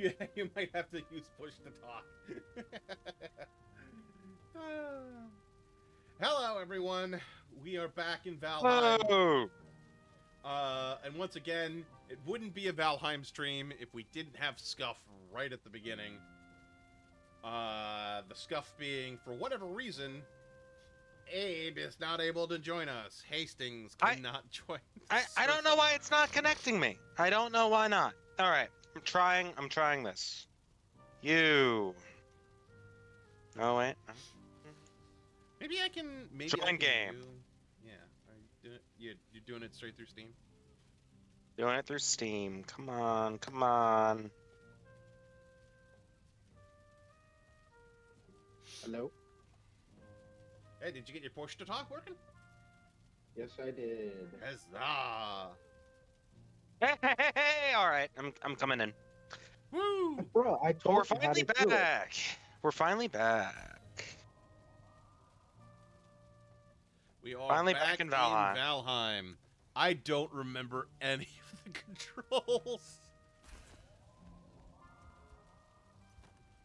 You might have to use push to talk. Hello, everyone. We are back in Valheim. Whoa! And once again, it wouldn't be a Valheim stream if we didn't have Scuff right at the beginning. The Scuff being, for whatever reason, Abe is not able to join us. Hastings cannot join us. I don't know why it's not connecting me. I don't know why not. All right, I'm trying this. You. Oh wait. Maybe I can. Maybe Join I can game. Yeah. Are you doing it? You're doing it straight through Steam. Doing it through Steam. Come on, come on. Hello? Hey, did you get your push to talk working? Yes, I did. Huzzah! Hey! All right, I'm coming in. Woo! Bro, I Oh, we're told you how finally to do it. back. We're finally back. We are Finally back back in Valheim. Valheim. I don't remember any of the controls.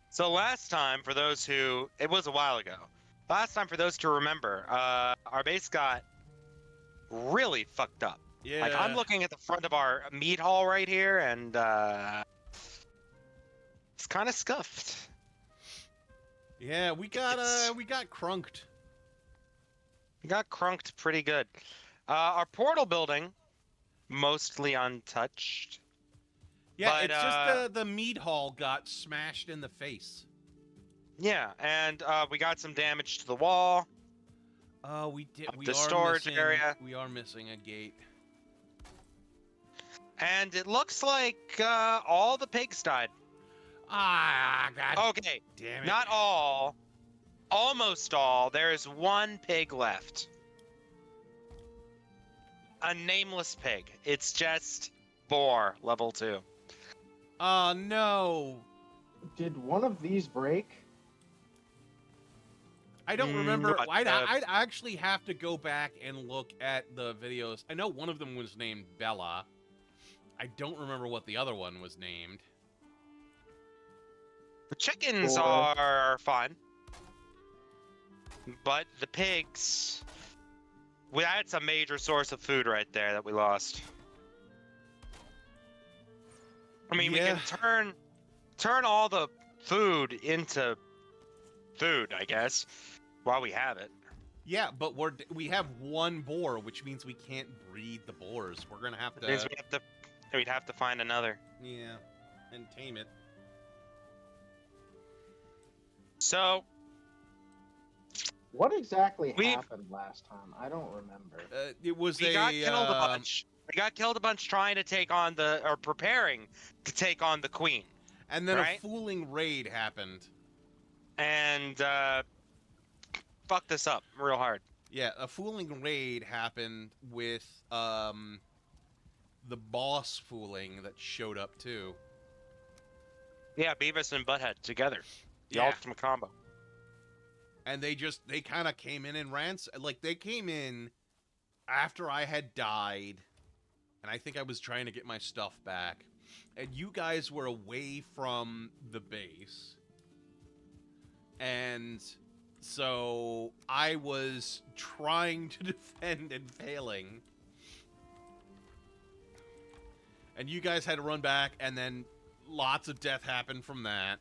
So last time, for those who, it was a while ago. Last time, for those to remember, our base got really fucked up. Yeah. Like, I'm looking at the front of our meat hall right here, and it's kind of scuffed. Yeah, we got crunked. We got crunked pretty good. Our portal building, mostly untouched. Yeah, But, it's just the mead hall got smashed in the face. Yeah, and we got some damage to the wall. We did. Up We the are storage missing, area. We are missing a gate. And it looks like all the pigs died. Ah, God. Okay, Damn it. not all. Almost all. There is one pig left. A nameless pig. It's just boar, level 2. Oh, no. Did one of these break? I don't remember. what, I'd actually have to go back and look at the videos. I know one of them was named Bella. I don't remember what the other one was named. The chickens Boar. are fine. But the pigs... That's a major source of food right there that we lost. I mean, Yeah. we can turn all the food into food, I guess, while we have it. Yeah, but we have one boar, which means we can't breed the boars. We're gonna have to. Means we'd have to find another. Yeah, and tame it. So What exactly We've- happened last time? I don't remember. It was we got killed a bunch. We got killed a bunch trying to take on or preparing to take on the queen. and then right? a fooling raid happened. And fucked us up real hard. Yeah, a fooling raid happened with the boss fooling that showed up too. Yeah, Beavis and Butthead together. The Yeah. ultimate combo. And they kind of came in and like they came in after I had died, and I think I was trying to get my stuff back, and you guys were away from the base, and so I was trying to defend and failing, and you guys had to run back, and then lots of death happened from that.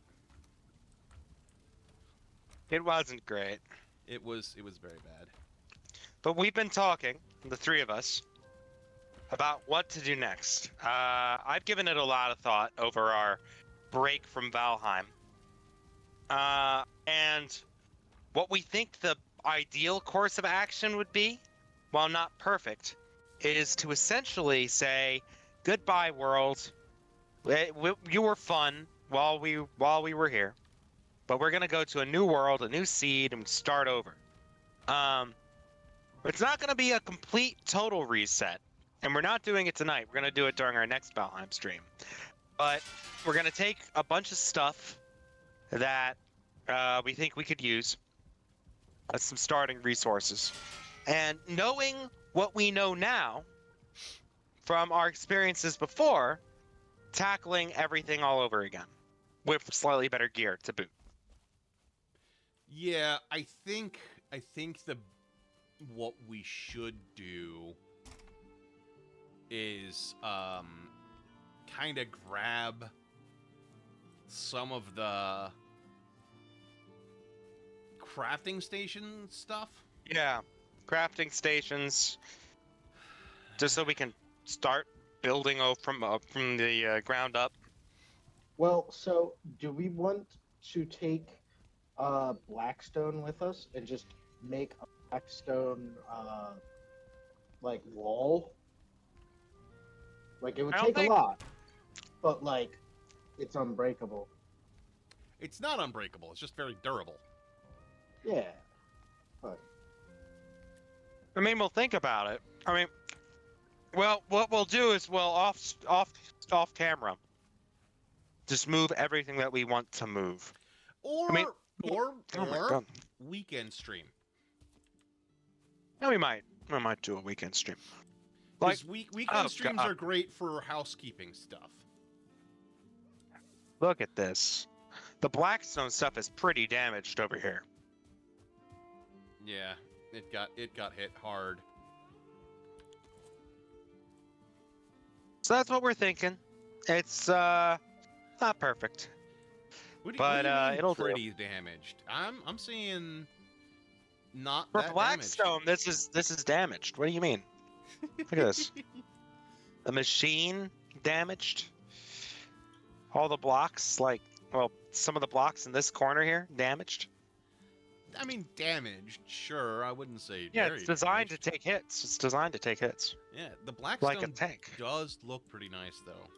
It wasn't great. It was very bad. But we've been talking, the three of us, about what to do next. I've given it a lot of thought over our break from Valheim. And what we think the ideal course of action would be, while not perfect, is to essentially say, goodbye, world. You were fun while we were here. But we're going to go to a new world, a new seed, and start over. It's not going to be a complete, total reset. And we're not doing it tonight. We're going to do it during our next Valheim stream. But we're going to take a bunch of stuff that we think we could use as some starting resources. And knowing what we know now from our experiences before, tackling everything all over again. with slightly better gear to boot. Yeah, I think the what we should do is kind of grab some of the crafting station stuff. Yeah, crafting stations, just so we can start building from the ground up. Well, so do we want to take Blackstone with us and just make a Blackstone like wall? Like it would I don't take a think lot, but like it's unbreakable. It's not unbreakable. It's just very durable. Yeah, but I mean, we'll think about it. I mean, well, what we'll do is off camera, just move everything that we want to move. Or I mean, or oh my or god, weekend stream. yeah, we might do a weekend stream. Like, Because weekend oh streams god, are great for housekeeping stuff. look at this. The Blackstone stuff is pretty damaged over here. Yeah, it got hit hard. So that's what we're thinking. It's not perfect, What but do you mean it'll do. pretty damaged? I'm seeing not For that Blackstone, this is damaged. What do you mean? Look at this. The machine damaged. All the blocks, like, well, some of the blocks in this corner here, damaged. I mean, damaged. Sure, I wouldn't say Yeah, very it's designed damaged. to take hits. It's designed to take hits. Yeah, the Like a Blackstone tank. does look pretty nice though.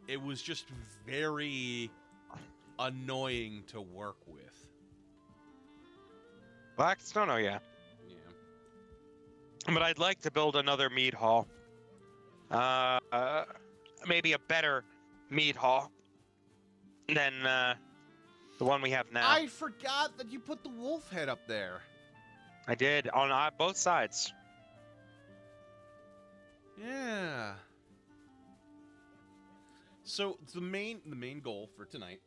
It was just very annoying to work with. Blackstone, oh yeah. Yeah. But I'd like to build another mead hall. Maybe a better mead hall than the one we have now. I forgot that you put the wolf head up there. I did on both sides. Yeah. So the main goal for tonight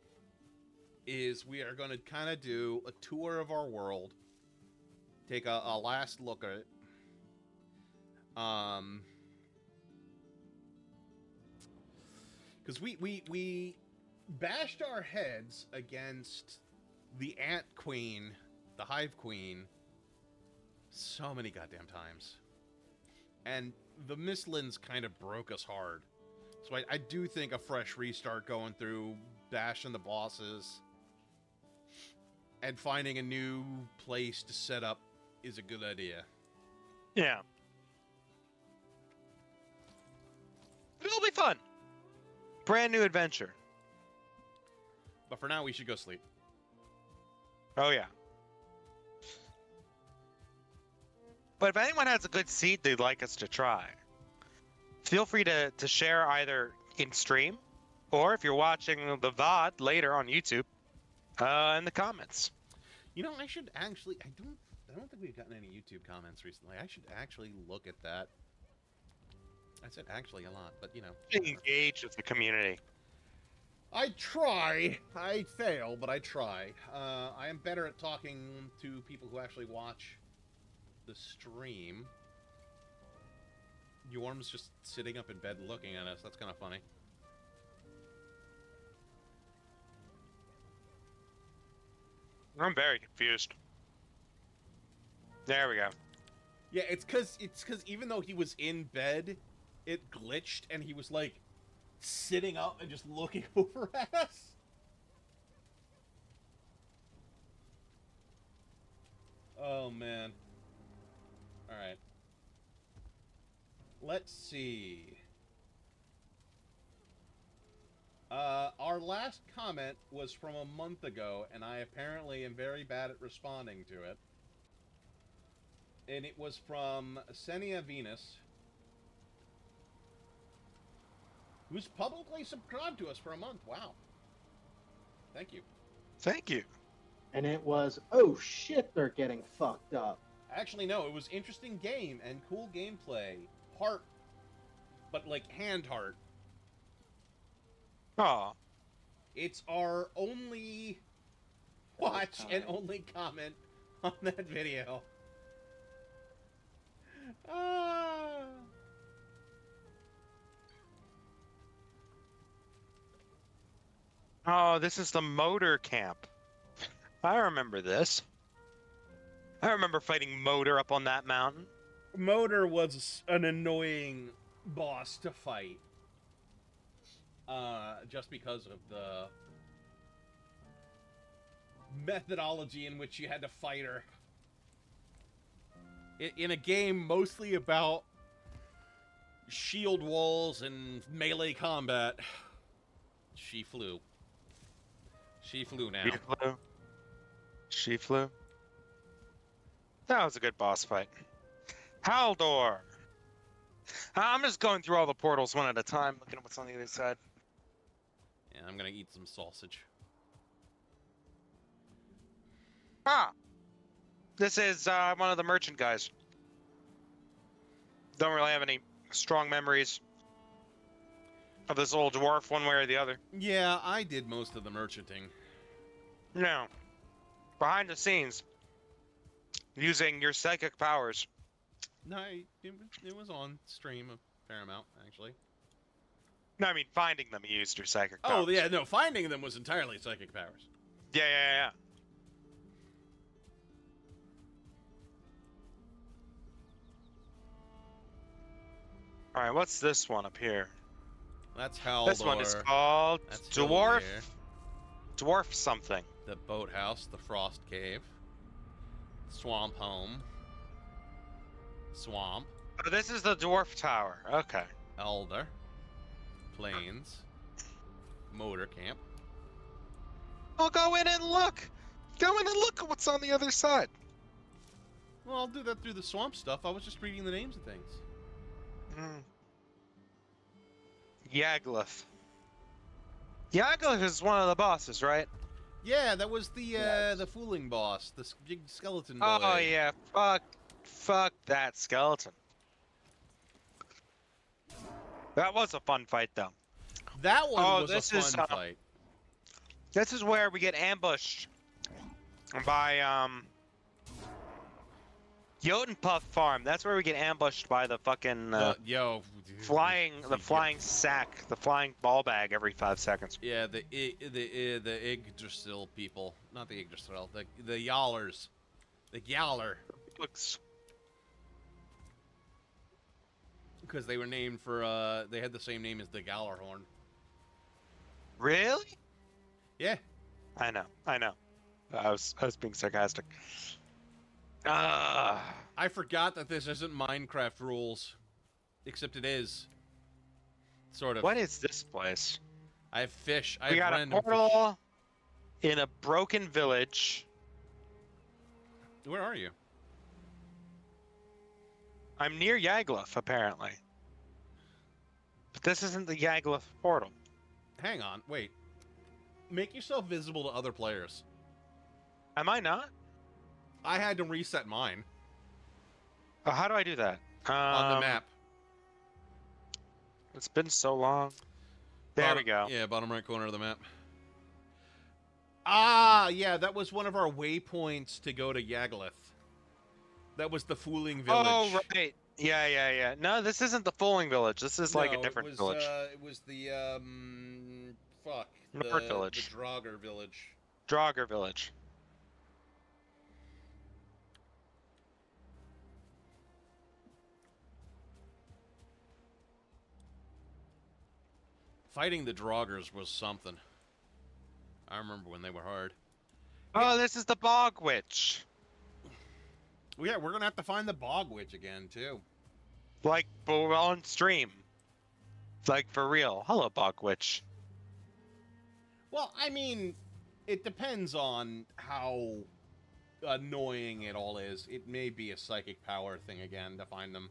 is we are going to kind of do a tour of our world, take a last look at it. Because we bashed our heads against the Ant Queen, the Hive Queen, so many goddamn times. And the Mistlands kind of broke us hard. So I do think a fresh restart going through, bashing the bosses, and finding a new place to set up is a good idea. Yeah. It'll be fun. Brand new adventure. But for now, we should go sleep. Oh yeah. But if anyone has a good seed they'd like us to try, feel free to share either in stream or if you're watching the VOD later on YouTube, in the comments. You know, I should actually. I don't think we've gotten any YouTube comments recently. I should actually look at that. I said actually a lot, but you know. Engage with the community. I try. I fail, but I try. I am better at talking to people who actually watch the stream. Yorm's just sitting up in bed looking at us. That's kind of funny. I'm very confused. There we go. Yeah, it's cause even though he was in bed, it glitched and he was like sitting up and just looking over at us. Oh man. All right. Let's see. Our last comment was from a month ago, and I apparently am very bad at responding to it. And it was from Senia Venus, who's publicly subscribed to us for a month. Wow. Thank you. Thank you. and it was, oh shit, they're getting fucked up. Actually, no, it was interesting game and cool gameplay. Heart, but like hand heart. Aw. It's our only watch and only comment on that video. Ah. Oh, this is the motor camp. I remember this. I remember fighting Motor up on that mountain. Motor was an annoying boss to fight. Just because of the methodology in which you had to fight her. In a game mostly about shield walls and melee combat, she flew. She flew now. She flew. She flew. That was a good boss fight. Haldor! I'm just going through all the portals one at a time, looking at what's on the other side. Yeah, I'm gonna eat some sausage. Ah! This is one of the merchant guys. Don't really have any strong memories of this old dwarf one way or the other. Yeah, I did most of the merchanting. No. Behind the scenes. Using your psychic powers. No, it was on stream a fair amount, actually. No, I mean finding them you used your psychic powers. Oh, yeah, no, finding them was entirely psychic powers. Yeah. Alright, what's this one up here? That's Haldor. This one is called That's Dwarf... Hildir. Dwarf something. The boathouse, the frost cave, swamp home, swamp, Oh, this is the Dwarf Tower. Okay. elder, plains, motor camp. I'll go in and look! Go in and look at what's on the other side. Well, I'll do that through the swamp stuff. I was just reading the names of things. Yagluth. Yagluth is one of the bosses, right? Yeah, that was the Yes. the fooling boss, the big skeleton boy. Oh yeah, fuck that skeleton. That was a fun fight though. That one Oh, was this a is, fun fight. This is where we get ambushed by Jotunpuff Farm. That's where we get ambushed by the fucking flying flying ball bag every 5 seconds. Yeah, the Yggdrasil people, not the Yggdrasil, the Yallers, the Yaller, Looks because they were named for they had the same name as the Gallarhorn. really? Yeah. I know. I was being sarcastic. Ah. I forgot that this isn't Minecraft rules, except it is. Sort of. What is this place? I have fish. I We have got a random portal in a broken village. fish. Where are you? I'm near Yagluth, apparently. But this isn't the Yagluth portal. Hang on. Wait. Make yourself visible to other players. Am I not? I had to reset mine Oh, how do I do that? on the map. It's been so long. There we go. Yeah, bottom right corner of the map. Ah, yeah, that was one of our waypoints to go to Yagluth. That was the Fooling Village. Oh, right. Yeah. No, this isn't the Fooling Village. This is like a different village. It was the fuck. Nord Village. The Draugr Village. Draugr Village. Fighting the Draugrs was something. I remember when they were hard. Oh, this is the Bog Witch. Well, yeah, we're gonna have to find the Bog Witch again too. Like, but we're on stream. Like, for real. Hello, Bog Witch. Well, I mean, it depends on how annoying it all is. It may be a psychic power thing again to find them.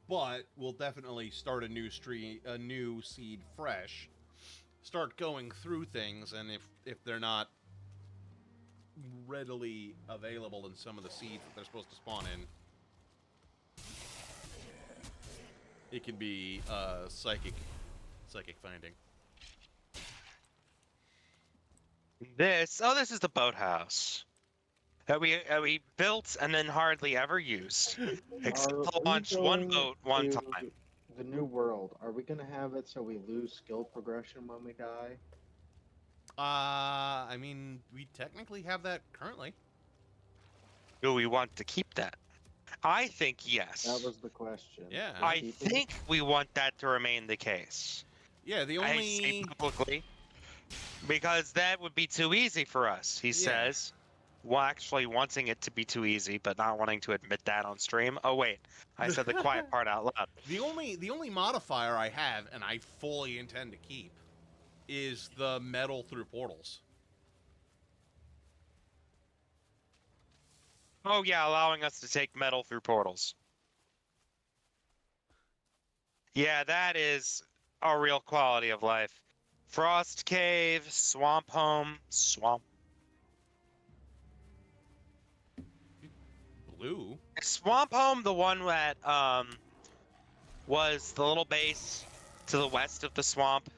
But we'll definitely start a new seed fresh. Start going through things, and if they're not readily available in some of the seeds that they're supposed to spawn in, it can be psychic finding. This is the boathouse that we built and then hardly ever used, except Are to we launch one going boat one to time. the new world? Are we gonna have it so we lose skill progression when we die? I mean, we technically have that currently. Do we want to keep that? I think That yes. was the question. Yeah, Is I keeping it? think we want that to remain the case. yeah. The I say only publicly because that would be too easy for us, he yeah. says. Well, actually wanting it to be too easy, but not wanting to admit that on stream. Oh wait, I said the quiet part out loud. The only modifier I have, and I fully intend to keep, is the metal through portals. Oh yeah, allowing us to take metal through portals. Yeah, that is a real quality of life. Frost Cave, Swamp Home, Swamp. Blue. Is Swamp Home, the one that was the little base to the west of the swamp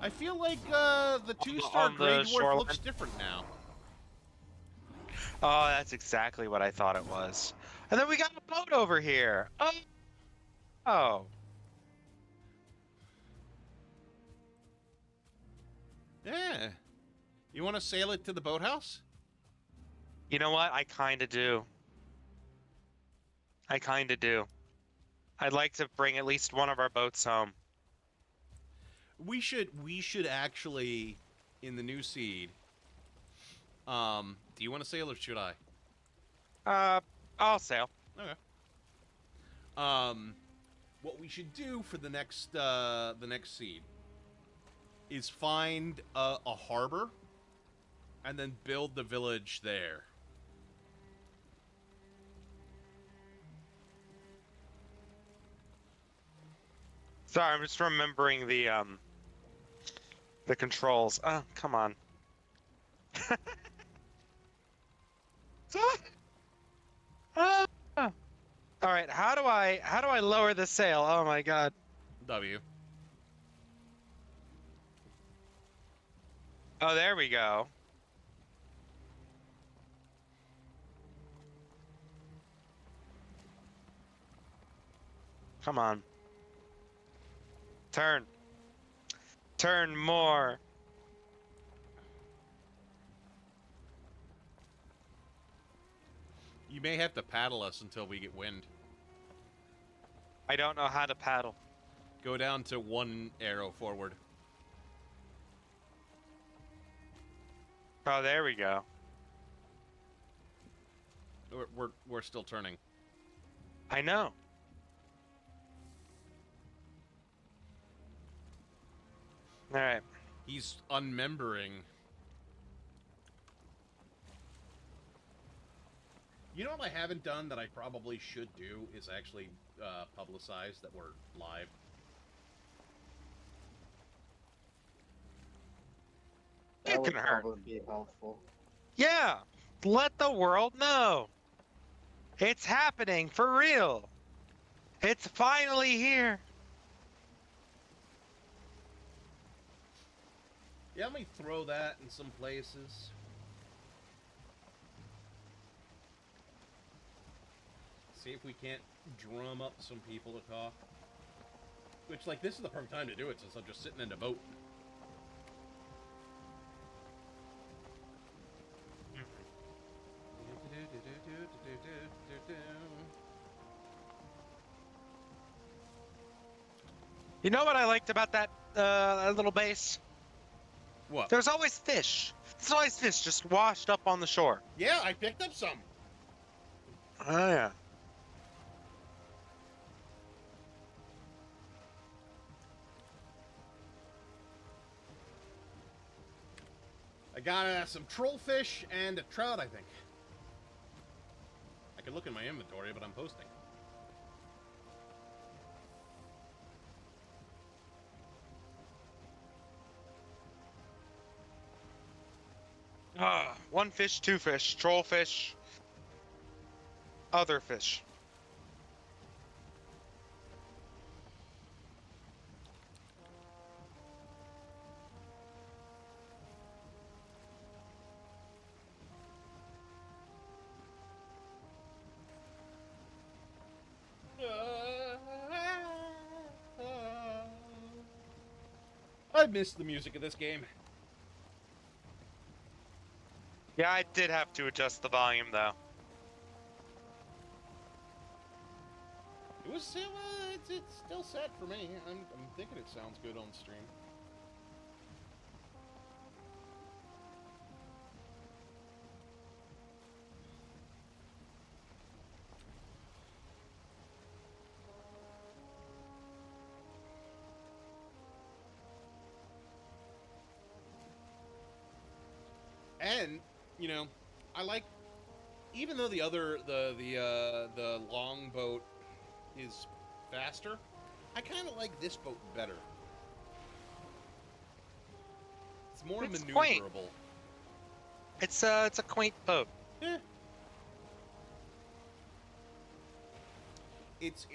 I feel like the two-star on Grey the Dwarf looks shoreline? different now. Oh, that's exactly what I thought it was. And then we got a boat over here. Oh. Yeah. You want to sail it to the boathouse? You know what? I kind of do. I kind of do. I'd like to bring at least one of our boats home. We should actually, in the new seed. Do you want to sail or should I? Uh, I'll sail. Okay. What we should do for the next seed is find a harbor and then build the village there. Sorry, I'm just remembering the controls. Oh, come on. Ah. All right, how do I lower the sail? Oh my god. W. Oh, there we go. Come on. Turn. Turn more. You may have to paddle us until we get wind. I don't know how to paddle. Go down to one arrow forward. Oh, there we go. We're still turning. I know. All right. He's unmembering. You know what I haven't done that I probably should do is actually publicize that we're live. It That would can hurt. probably be helpful. Yeah. Let the world know. It's happening for real. It's finally here. Yeah, let me throw that in some places. See if we can't drum up some people to talk. Which, like, this is the perfect time to do it since I'm just sitting in a boat. You know what I liked about that little base? What? There's always fish. There's always fish just washed up on the shore. Yeah, I picked up some. Oh, yeah. I got some trollfish and a trout, I think. I could look in my inventory, but I'm posting. One fish, two fish, troll fish, other fish. I missed the music of this game. Yeah, I did have to adjust the volume though. It was still, it's still set for me. I'm thinking it sounds good on stream. And, you know, I like, even though the longboat is faster, I kind of like this boat better. It's more It's quaint. maneuverable. It's a quaint boat. Yeah. It's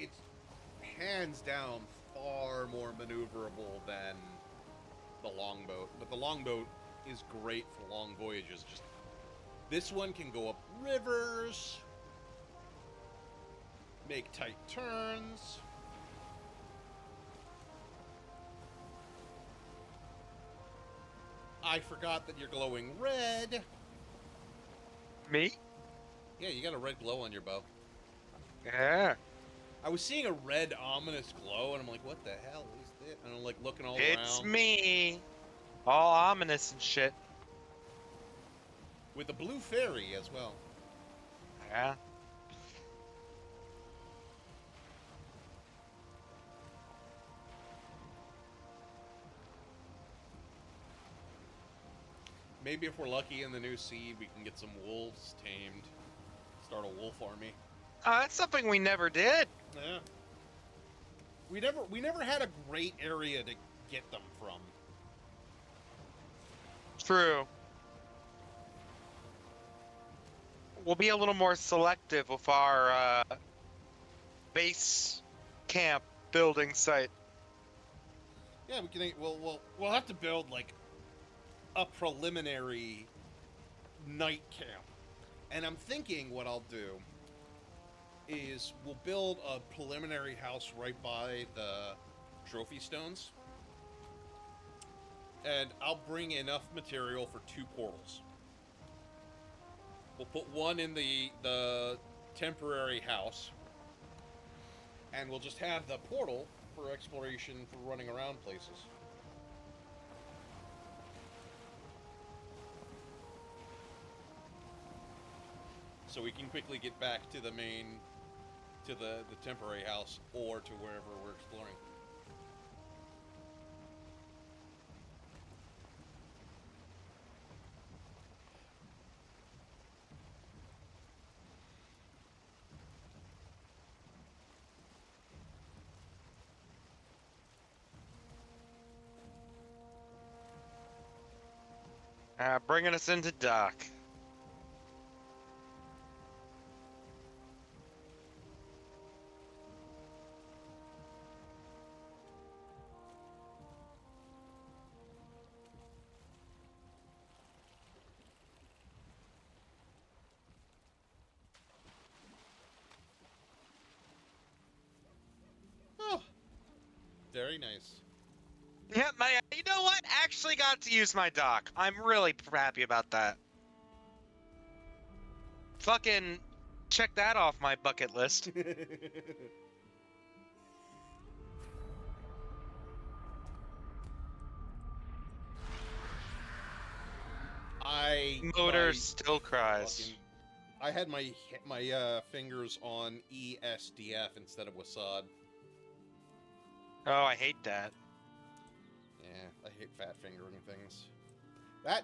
hands down far more maneuverable than the longboat, but the longboat is great for long voyages. Just this one can go up rivers, make tight turns. I forgot that you're glowing red. Me? Yeah, you got a red glow on your bow. Yeah. I was seeing a red ominous glow, and I'm like, what the hell is this? And I'm like looking all It's around. me. All ominous and shit. With a blue fairy as well. Yeah. Maybe if we're lucky in the new seed, we can get some wolves tamed. Start a wolf army. That's something we never did. Yeah. We never had a great area to get them from. True. We'll be a little more selective with our base camp building site. Yeah, we can. We'll have to build like a preliminary night camp, and I'm thinking what I'll do is we'll build a preliminary house right by the trophy stones, and I'll bring enough material for 2 portals. We'll put one in the temporary house, and we'll just have the portal for exploration for running around places. So we can quickly get back to the main, to the temporary house, or to wherever we're exploring. Bringing us into dock. Oh, very nice. Yeah, you know what? Actually got to use my dock. I'm really happy about that. Fucking check that off my bucket list. Motor my still cries. fucking, I had my fingers on ESDF instead of WASD. Oh, I hate that. Yeah, I hate fat fingering things. That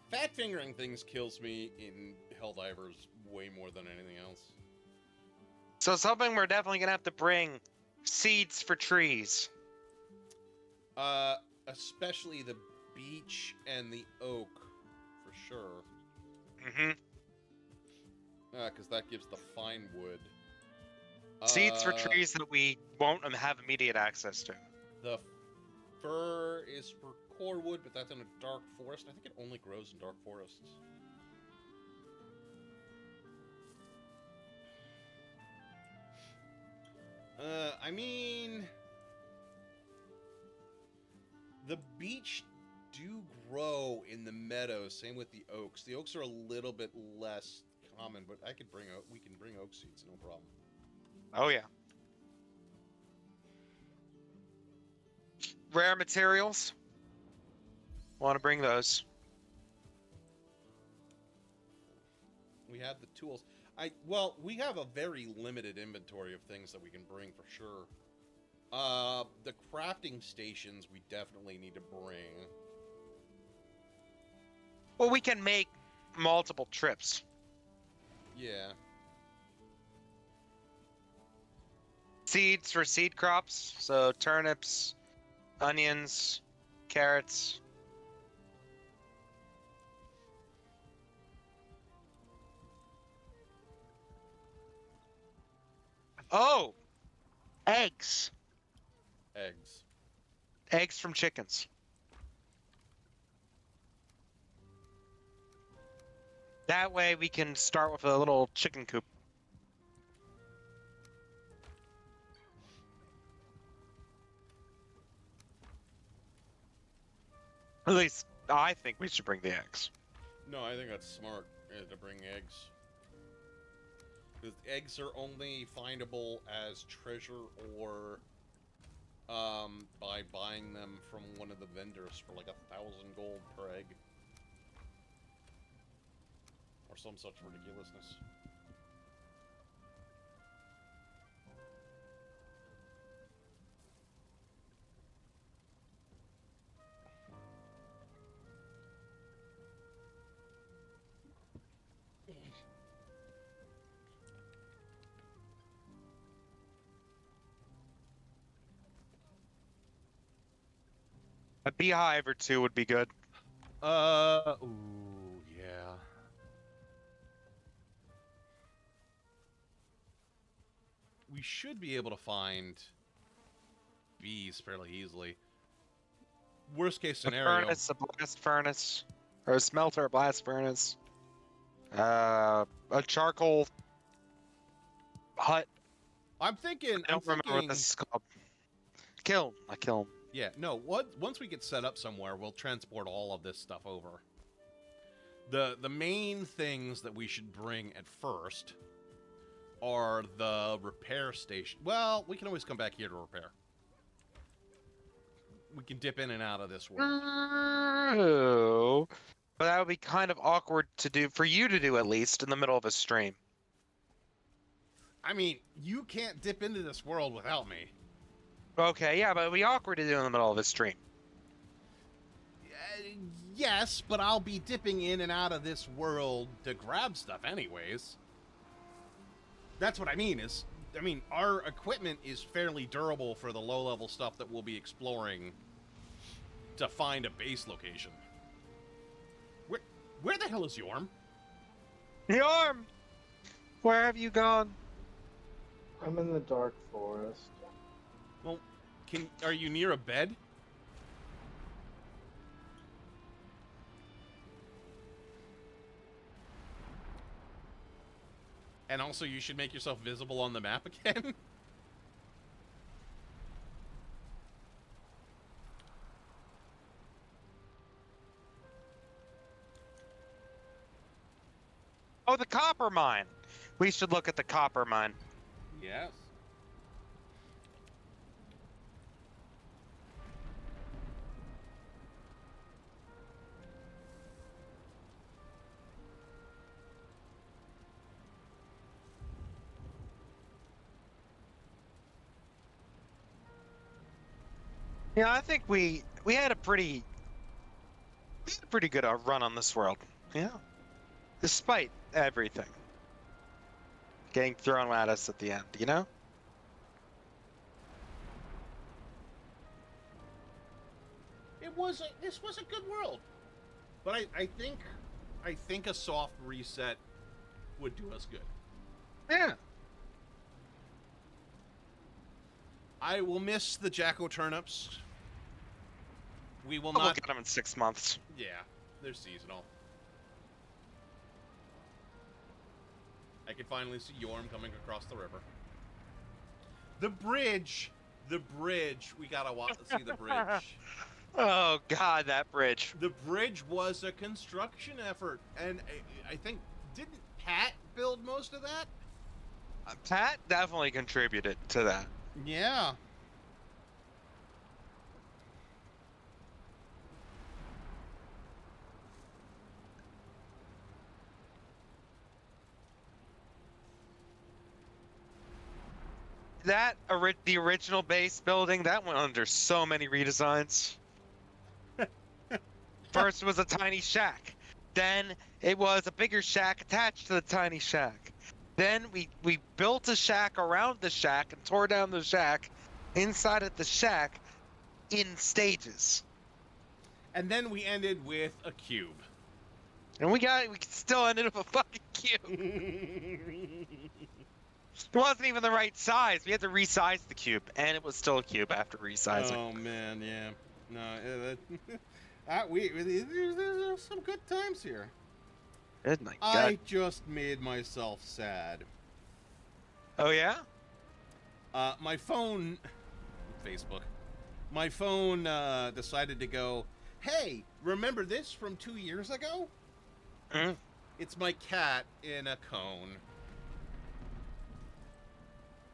fat fingering things kills me in Helldivers way more than anything else. So something we're definitely gonna have to bring: seeds for trees. Especially the beech and the oak, for sure. Mm-hmm. Because that gives the fine wood. Seeds for trees that we won't have immediate access to. The fir is for core wood, but that's in a dark forest. I think it only grows in dark forests. I mean, The beech do grow in the meadows. Same with the oaks. The oaks are a little bit less common, but we can bring oak seeds, no problem. Oh yeah. Rare materials. Want to bring those? We have the tools. We have a very limited inventory of things that we can bring for sure. The crafting stations we definitely need to bring. Well, we can make multiple trips. Yeah. Seeds for seed crops, so turnips, onions, carrots. Oh, eggs. Eggs. Eggs from chickens. That way we can start with a little chicken coop. At least I think we should bring the eggs. No, I think that's smart to bring eggs. Because eggs are only findable as treasure or by buying them from one of the vendors for like 1,000 gold per egg. Or some such ridiculousness. A beehive or two would be good. Ooh, yeah. We should be able to find bees fairly easily. Worst case scenario. A furnace, a blast furnace, or a smelter, a blast furnace. A charcoal hut. I'm thinking. I don't remember what this is called. Kiln, a kiln. Yeah, no. Once we get set up somewhere, we'll transport all of this stuff over. The main things that we should bring at first are the repair station. Well, we can always come back here to repair. We can dip in and out of this world. Oh, but that would be kind of awkward to do for you to do, at least in the middle of a stream. I mean, you can't dip into this world without me. Okay, yeah, but it'd be awkward to do in the middle of a stream. Yes, but I'll be dipping in and out of this world to grab stuff anyways. That's what I mean our equipment is fairly durable for the low-level stuff that we'll be exploring to find a base location. Where the hell is Yorm? Yorm! Where have you gone? I'm in the dark forest. Well, are you near a bed? And also, you should make yourself visible on the map again. Oh, the copper mine. We should look at the copper mine. Yes. Yeah, I think we had a pretty good run on this world. Yeah, despite everything getting thrown at us at the end, you know. This was a good world, but I think a soft reset would do us good. Yeah. I will miss the Jacko turnips. We will We'll not get them in 6 months. Yeah, they're seasonal. I can finally see Yorm coming across the river. The bridge. We gotta see the bridge. Oh God, that bridge. The bridge was a construction effort, and I think didn't Pat build most of that? Pat definitely contributed to that. Yeah. The original base building that went under so many redesigns. First was a tiny shack. Then it was a bigger shack attached to the tiny shack. Then we built a shack around the shack and tore down the shack inside of the shack in stages. And then we ended with a cube. And we still ended up a fucking cube. It wasn't even the right size. We had to resize the cube, and it was still a cube after resizing. Oh man, yeah. No, there's some good times here. Good my I God. just made myself sad. Oh yeah? My phone, Facebook. My phone decided to go. Hey, remember this from 2 years ago? Mm. It's my cat in a cone.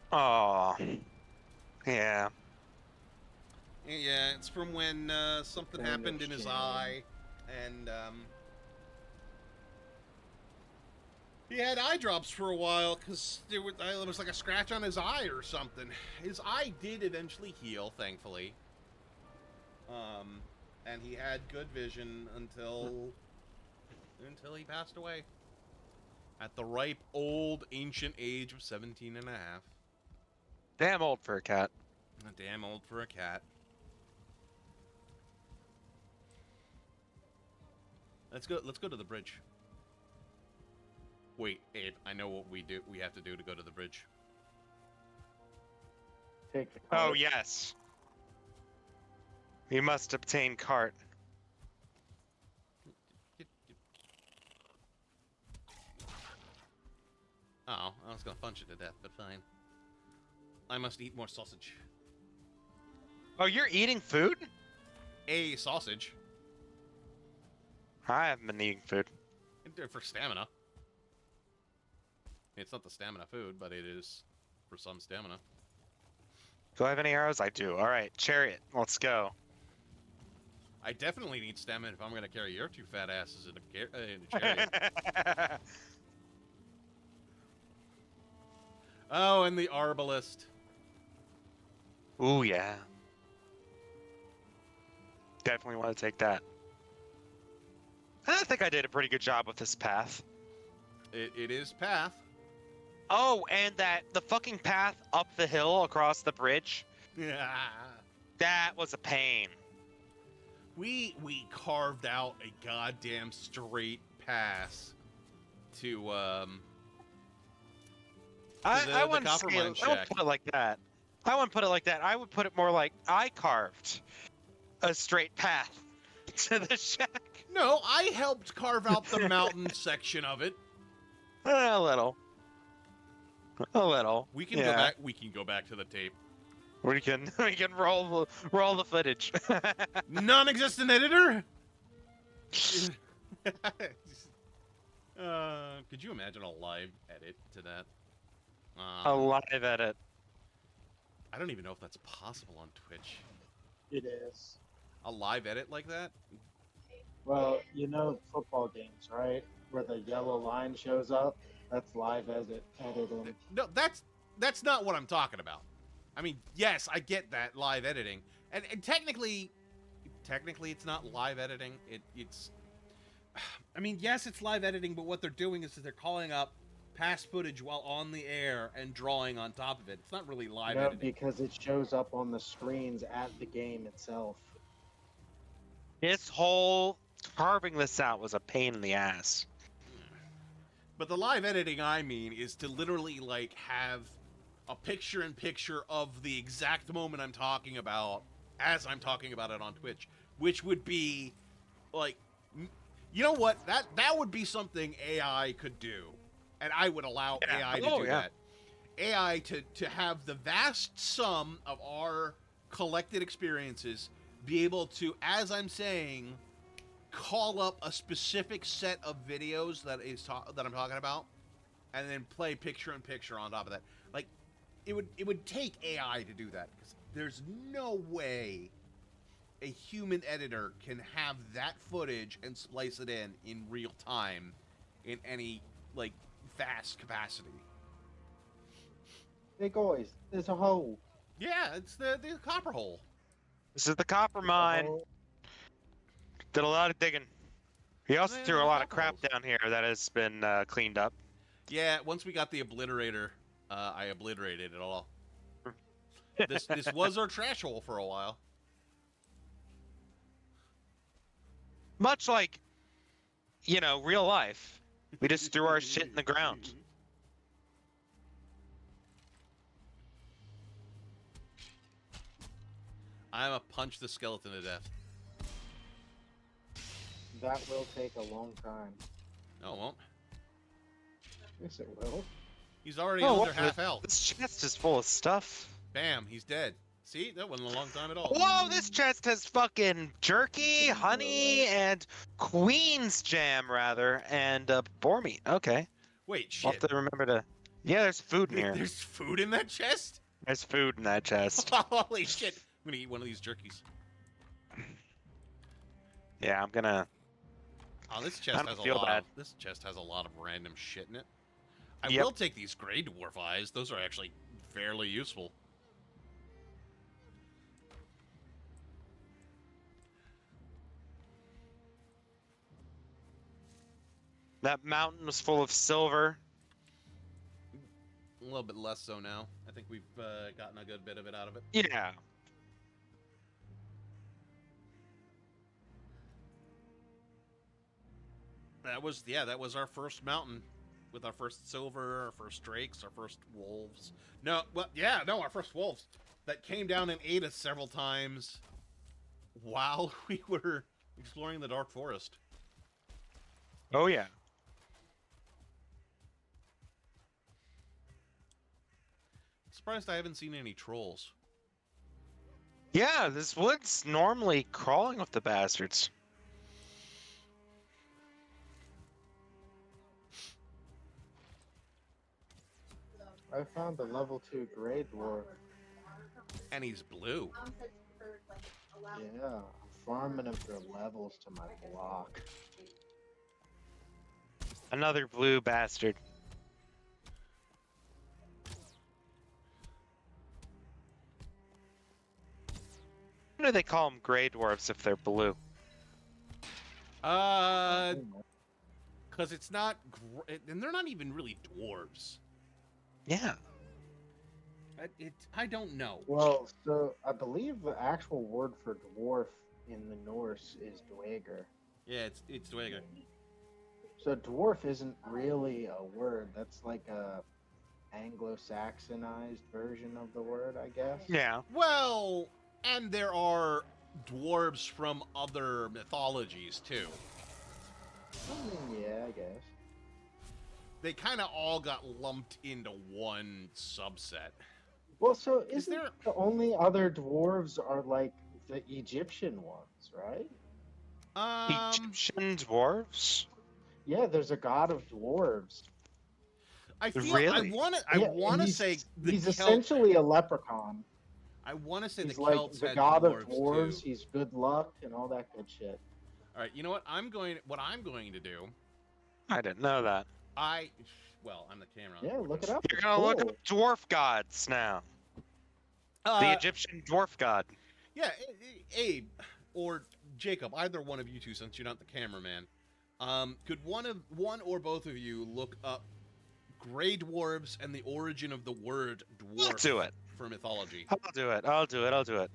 Oh. Yeah. Yeah, it's from when something Kind happened of in his shame. eye, and he had eye drops for a while because there was like a scratch on his eye or something. His eye did eventually heal, thankfully, and he had good vision until he passed away at the ripe old ancient age of 17 and a half. Damn old for a cat. Damn old for a cat. Let's go to the bridge. Wait, Abe, I know what we have to do to go to the bridge. Take the Oh cart. yes. We must obtain cart. Oh, I was gonna punch it to death, but fine. I must eat more sausage. Oh, you're eating food? A sausage. I haven't been eating food. For stamina. It's not the stamina food, but it is for some stamina. Do I have any arrows? I do. All right, chariot. Let's go. I definitely need stamina if I'm gonna carry your two fat asses in a chariot. Oh, and the arbalist. Ooh yeah. Definitely want to take that. I think I did a pretty good job with this path. It is path. Oh, and the fucking path up the hill across the bridge. Yeah. That was a pain. We carved out a goddamn straight pass to I the wouldn't copper say, mine I wouldn't shack. put it like that. I wouldn't put it like that. I would put it more like I carved a straight path to the shack. No, I helped carve out the mountain section of it. A little. A little. We can yeah. go back. We can go back to the tape. We can roll the footage. Non-existent editor. Could you imagine a live edit to that? A live edit. I don't even know if that's possible on Twitch. It is. A live edit like that? Well, you know football games, right? Where the yellow line shows up. That's live editing. No, that's not what I'm talking about. I mean, yes, I get that live editing, and technically it's not live editing. It's, I mean, yes, it's live editing, but what they're doing is that they're calling up past footage while on the air and drawing on top of it. It's not really live No, editing. because it shows up on the screens at the game itself. This whole carving this out was a pain in the ass. But the live editing I mean is to literally like have a picture-in-picture of the exact moment I'm talking about as I'm talking about it on Twitch, which would be like, you know what? That would be something AI could do, and I would allow AI to do that. AI to have the vast sum of our collected experiences be able to, as I'm saying, call up a specific set of videos that I'm talking about, and then play picture in picture on top of that. Like, it would take AI to do that, because there's no way a human editor can have that footage and splice it in real time in any like fast capacity. Hey guys, there's a hole. Yeah, it's the copper hole. This is the copper There's a mine. hole. Did a lot of digging. He also Yeah, threw a lot of copper crap holes. down here that has been cleaned up. Yeah, once we got the obliterator, I obliterated it all. This was our trash hole for a while. Much like, real life. We just threw our shit in the ground. I'm a punch the skeleton to death. That will take a long time. No, it won't. Yes, it will. He's already Oh, under what? half health. This chest is full of stuff. Bam, he's dead. See, that wasn't a long time at all. Whoa, this chest has fucking jerky, honey, and queen's jam, rather, and boar meat. Okay. Wait, I'll shit. have to remember to... Yeah, there's food in here. There's food in that chest? There's food in that chest. Holy shit. I'm gonna eat one of these jerkies. Yeah, I'm gonna... Oh, this I chest don't has a feel lot bad. of this chest has a lot of random shit in it. I Yep. will take these Grey Dwarf eyes. Those are actually fairly useful. That mountain was full of silver. A little bit less so now. I think we've gotten a good bit of it out of it. Yeah. That was our first mountain with our first silver, our first drakes, our first wolves. Our first wolves that came down and ate us several times while we were exploring the dark forest. Oh, yeah. Surprised I haven't seen any trolls. Yeah, this wood's normally crawling with the bastards. I found a level 2 Grey Dwarf. And he's blue. Yeah, I'm farming him for levels to my block. Another blue bastard. Why do they call them gray dwarves if they're blue? Because it's not, and they're not even really dwarves. Yeah. I don't know. Well, so I believe the actual word for dwarf in the Norse is dweger. Yeah, it's Dweger. So dwarf isn't really a word. That's like a Anglo-Saxonized version of the word, I guess. Yeah. Well, and there are dwarves from other mythologies too. I mean, yeah, I guess. They kind of all got lumped into one subset. Well, so Is isn't there- the only other dwarves are like the Egyptian ones, right? Egyptian dwarves? Yeah, there's a god of dwarves. I feel Really? I Yeah, want to he's- say the he's Celt- essentially a leprechaun. I want to say He's the like Celts the had god of dwarves dwarves. too. He's good luck and all that good shit. All right, you know what? What I'm going to do. I didn't know that. I'm the camera. Yeah, look it up. You're It's gonna look cool. up dwarf gods now. The Egyptian dwarf god. Yeah, Abe or Jacob, either one of you two, since you're not the cameraman, could one or both of you look up gray dwarves and the origin of the word dwarf I'll do it. for mythology? I'll do it. I'll do it. I'll do it.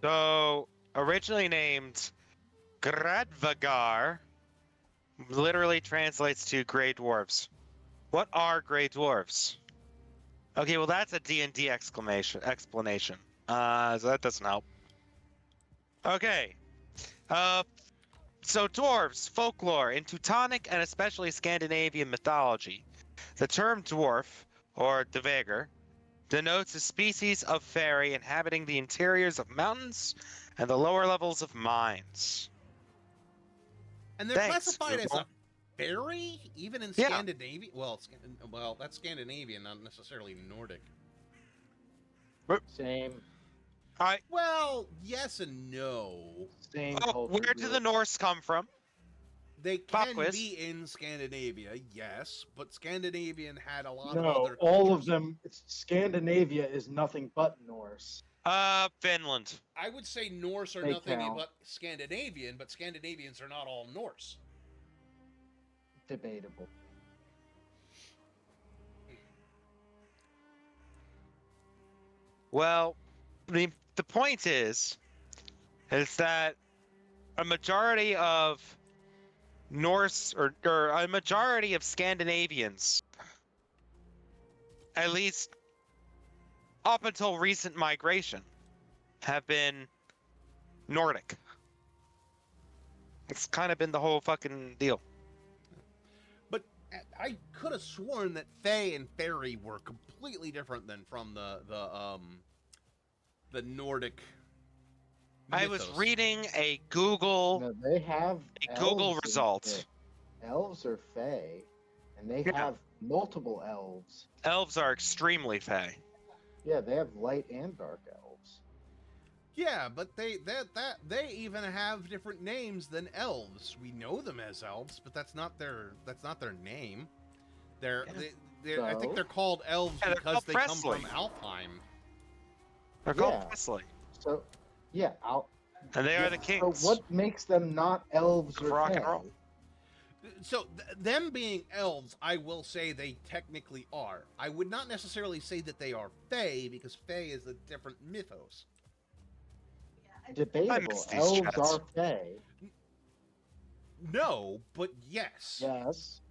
So, originally named Gradvagar, literally translates to gray dwarves. What are gray dwarves? Okay, well that's a D&D explanation. So that doesn't help. Okay. So dwarves, folklore, in Teutonic and especially Scandinavian mythology, the term dwarf, or dvergr, denotes a species of fairy inhabiting the interiors of mountains and the lower levels of mines. And they're Thanks, classified as a Google. fairy, even in Yeah. Scandinavia. Well, that's Scandinavian, not necessarily Nordic. Same I, Well, yes and no. where culture do the group. Norse come from? They Pop can quiz. be in Scandinavia, yes, but Scandinavian had a lot of No, other all cultures. of them. Scandinavia is nothing but Norse. Finland. I would say Norse are They nothing count. but Scandinavian, but Scandinavians are not all Norse. Debatable. Well, the point is that a majority of Norse or a majority of Scandinavians, at least up until recent migration, have been Nordic. It's kind of been the whole fucking deal. But I could have sworn that Fae and Fairy were completely different than from the Nordic I was mythos. reading a Google No, they have elves result. Elves are fae, and they Yeah. have multiple elves. Elves are extremely fey. Yeah, they have light and dark elves. Yeah, but they even have different names than elves. We know them as elves, but that's not their name. They're Yeah. I think So? they're called elves Yeah, they're because called they Presley. come from Alfheim. They're called Yeah. Presley, So, yeah, and they are the So kings what makes them not elves of or rock fae? and roll. So them being elves, I will say they technically are. I would not necessarily say that they are Fae because Fae is a different mythos. Debatable. miss these Elves chats. are fae. No, but yes. Yes.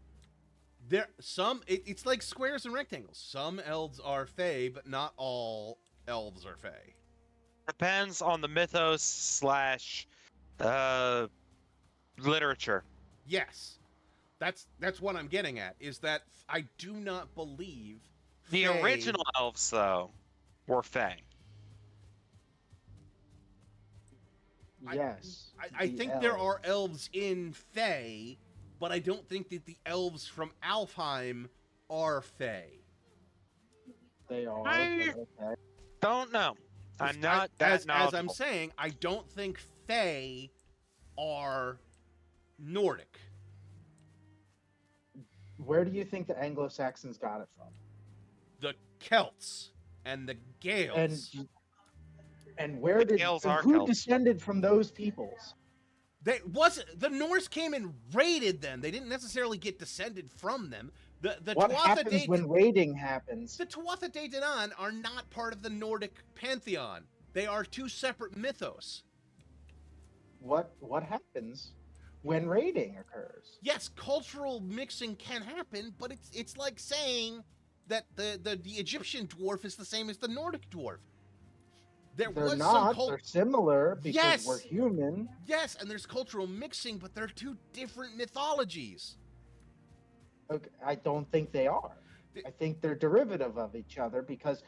It's like squares and rectangles. Some elves are Fae, but not all elves are Fae. Depends on the mythos slash literature. Yes. That's what I'm getting at, is that I do not believe The Fae- original elves, though, were Fae. Yes. I the think there are elves. elves in Fae, but I don't think that the elves from Alfheim are Fae. They are. I But okay. don't know. I'm not that as knowledgeable. I'm saying, I don't think Fae are Nordic. Where do you think the Anglo-Saxons got it from? The Celts and the Gaels. And where did Gaels and are who Celts. descended from those peoples? The Norse came and raided them. They didn't necessarily get descended from them. The What Tuatha happens De when raiding happens? The Tuatha De Danann are not part of the Nordic pantheon. They are two separate mythos. What happens when raiding occurs? Yes, cultural mixing can happen, but it's like saying that the Egyptian dwarf is the same as the Nordic dwarf. They're not. They're similar because Yes! we're human. Yes, and there's cultural mixing, but they're two different mythologies. Okay, I don't think they are. I think they're derivative of each other because,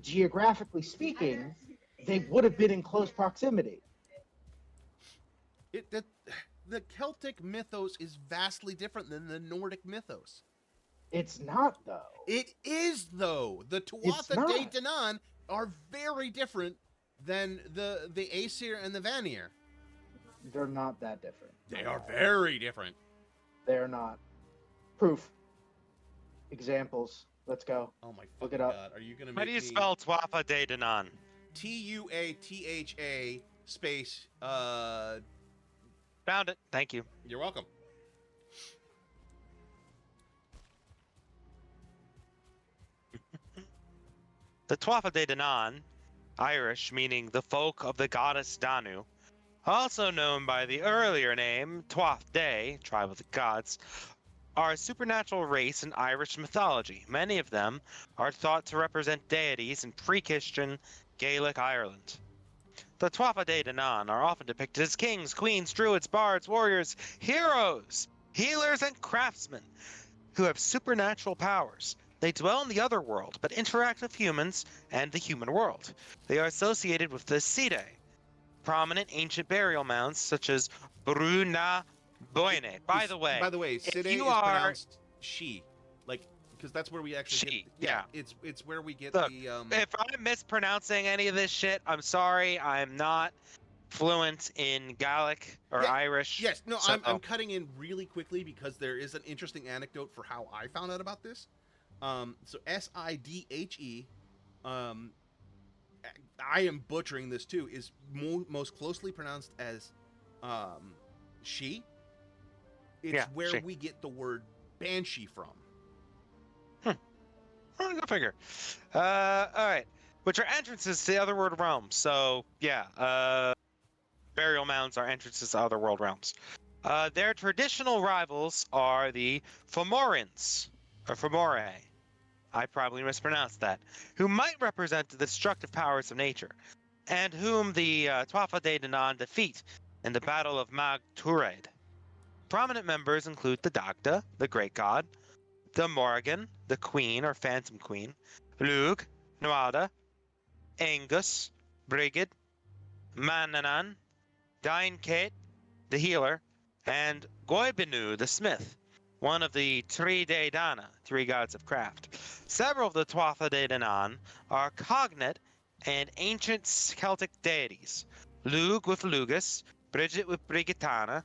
geographically speaking, they would have been in close proximity. The Celtic mythos is vastly different than the Nordic mythos. It's not, though. It is, though. The Tuatha De Danann are very different than the Aesir and the Vanir. They're not that different. They are very different. They're not. Proof. Examples. Let's go. Oh my Look fucking it up. god! Are you gonna make How do you me spell Tuatha De Danann? Tuatha space? Found it. Thank you. You're welcome. The Tuatha De Danann, Irish meaning the folk of the goddess Danu, also known by the earlier name Tuath De, tribe of the gods, are a supernatural race in Irish mythology. Many of them are thought to represent deities in pre-Christian Gaelic Ireland. The Tuatha De Danann are often depicted as kings, queens, druids, bards, warriors, heroes, healers, and craftsmen who have supernatural powers. They dwell in the other world, but interact with humans and the human world. They are associated with the Side, prominent ancient burial mounds such as Bruna Boine. By the By way, the way, if Side you is are pronounced she, like because that's where we actually get. she, Yeah, yeah. it's where we get Look, the if I'm mispronouncing any of this shit, I'm sorry. I'm not fluent in Gaelic or Yeah, Irish, yes. No, so I'm cutting in really quickly because there is an interesting anecdote for how I found out about this. So Sidhe, um, I am butchering this too. Is most closely pronounced as she. It's yeah, where she. we get the word banshee from. Go figure. All right. Which are entrances to the otherworld realms. So yeah, burial mounds are entrances to otherworld realms. Their traditional rivals are the Fomorans, or Fomore. I probably mispronounced that. Who might represent the destructive powers of nature, and whom the Tuatha De Danann defeat in the Battle of Mag Tuired. Prominent members include the Dagda, the Great God, the Morrigan, the Queen or Phantom Queen, Lug, Nuada, Angus, Brigid, Mananan, Dine Kate, the healer, and Goibinu, the smith, one of the Tri De Dana, three gods of craft. Several of the Tuatha De Danann are cognate and ancient Celtic deities. Lug with Lugus, Bridget with Brigitana,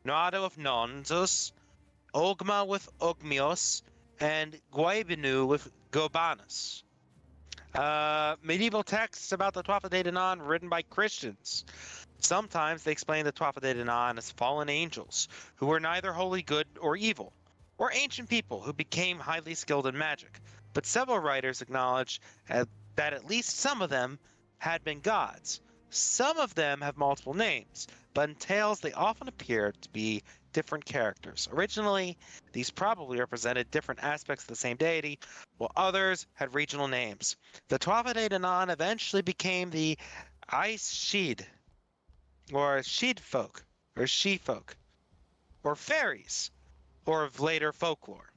Nuada with Nonzus, Ogma with Ogmios, and Guaibinu with Gobanus. Medieval texts about the Tuatha De Danann written by Christians. Sometimes they explain the Tuatha De Danann as fallen angels who were neither wholly good or evil, or ancient people who became highly skilled in magic. But several writers acknowledge that at least some of them had been gods. Some of them have multiple names, but in tales they often appear to be different characters. Originally, these probably represented different aspects of the same deity, while others had regional names. The Tuatha De Danann eventually became the Ice Sheed, or Sheed folk, or she folk, or fairies, or of later folklore.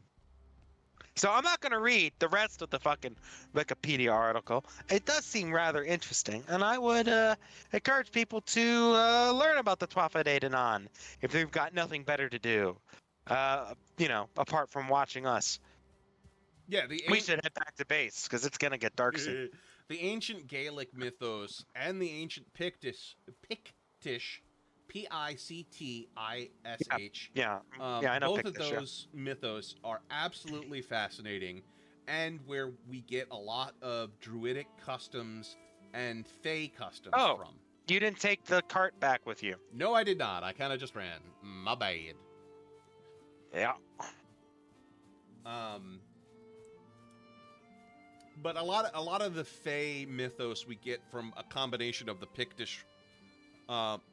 So I'm not going to read the rest of the fucking Wikipedia article. It does seem rather interesting, and I would encourage people to learn about the Tuatha De Danann if they've got nothing better to do, apart from watching us. Yeah, We should head back to base because it's going to get dark soon. the ancient Gaelic mythos and the ancient Pictish, Pictish, Yeah, I know both of Pictish. those mythos are absolutely fascinating, and where we get a lot of druidic customs and fae customs from. You didn't take the cart back with you. No, I did not. I kind of just ran. My bad. Yeah. But a lot of the fae mythos we get from a combination of the Pictish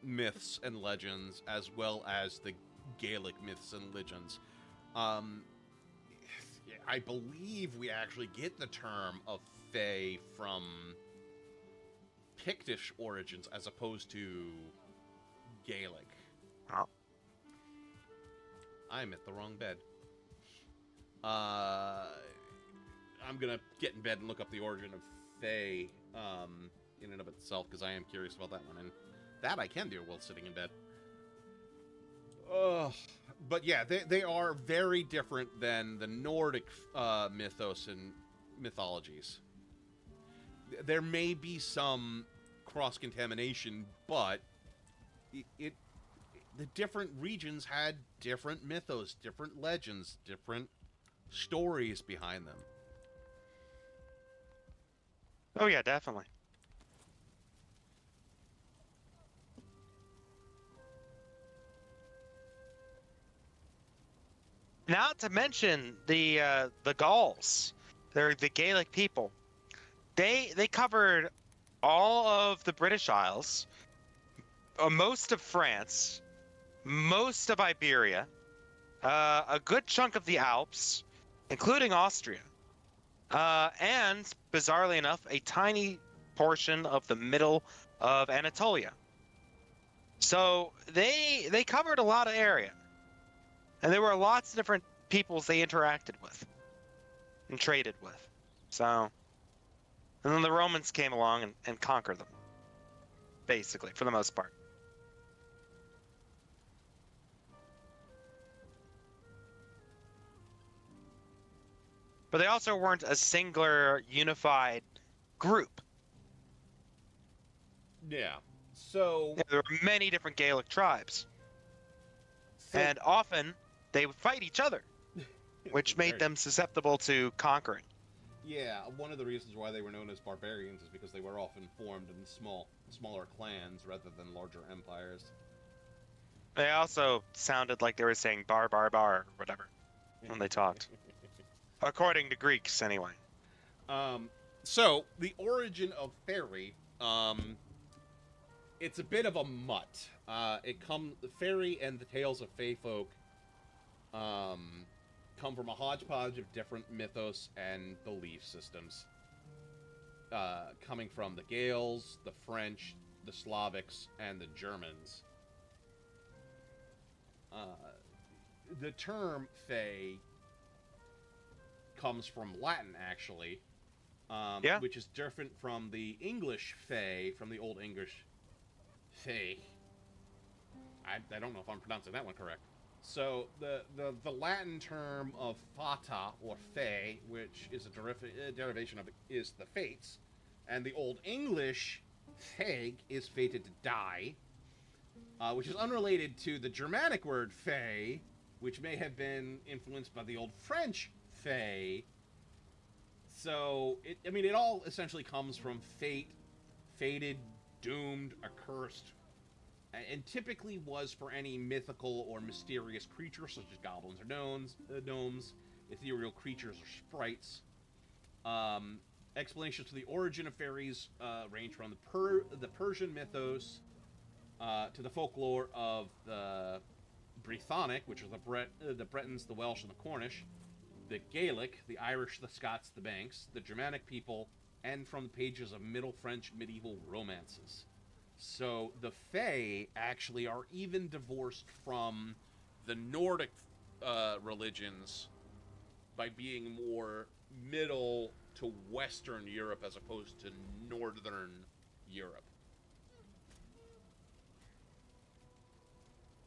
myths and legends, as well as the Gaelic myths and legends. I believe we actually get the term of fae from Pictish origins as opposed to Gaelic. Oh. I'm at the wrong bed. I'm gonna get in bed and look up the origin of fae in and of itself because I am curious about that one, and that I can do while sitting in bed. But yeah, they are very different than the Nordic mythos and mythologies. There may be some cross-contamination, but the different regions had different mythos, different legends, different stories behind them. Oh yeah, definitely. Not to mention the Gauls. They're the Gaelic people. They covered all of the British Isles, most of France, most of Iberia, a good chunk of the Alps, including Austria, and bizarrely enough, a tiny portion of the middle of Anatolia. So they covered a lot of area, and there were lots of different peoples they interacted with and traded with. So, and then the Romans came along and conquered them, basically, for the most part. But they also weren't a singular, unified group. Yeah. So, There were many different Gaelic tribes, and often they would fight each other, which made them susceptible to conquering. Yeah, one of the reasons why they were known as barbarians is because they were often formed in smaller clans rather than larger empires. They also sounded like they were saying bar, bar, bar, or whatever, when they talked. According to Greeks, anyway. So, the origin of fairy, it's a bit of a mutt. The fairy and the tales of fae folk, come from a hodgepodge of different mythos and belief systems. Coming from the Gaels, the French, the Slavics, and the Germans. The term fae comes from Latin, actually, which is different from the English fae, from the Old English fae. I don't know if I'm pronouncing that one correct. So the Latin term of fata or fae, which is a derivation of is the fates, and the Old English fag is fated to die, which is unrelated to the Germanic word fae, which may have been influenced by the Old French fae. So it all essentially comes from fate, fated, doomed, accursed, and typically was for any mythical or mysterious creature such as goblins or gnomes, ethereal creatures or sprites. Explanations for the origin of fairies range from the Persian mythos to the folklore of the Brythonic, which are the Bretons, the Welsh, and the Cornish, the Gaelic, the Irish, the Scots, the Manx, the Germanic people, and from the pages of Middle French medieval romances. So the Fae actually are even divorced from the Nordic religions by being more middle to Western Europe as opposed to Northern Europe.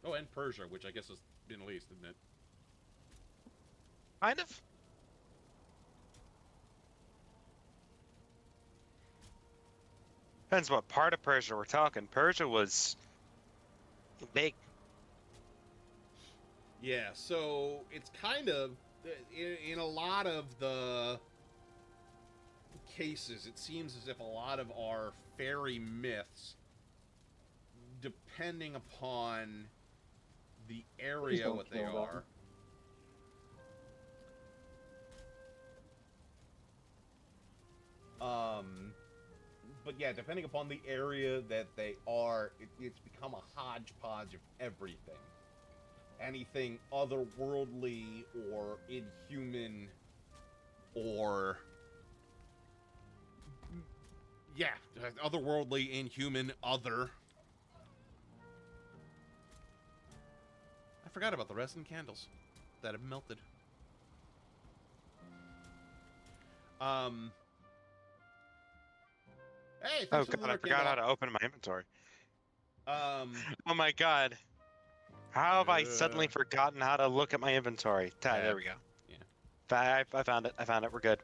Oh, and Persia, which I guess is Middle East, isn't it? Kind of. Depends what part of Persia we're talking. Persia was big. Yeah, so it's kind of in a lot of the cases, it seems as if a lot of our fairy myths, depending upon the area what they are. But yeah, depending upon the area that they are, it's become a hodgepodge of everything. Anything otherworldly or inhuman or... Yeah, otherworldly, inhuman, other. I forgot about the resin candles that have melted. Hey, Oh thanks for the god, I forgot how to open my inventory. Oh my god. How have I suddenly forgotten how to look at my inventory? There we go. Yeah. I found it. I found it. We're good.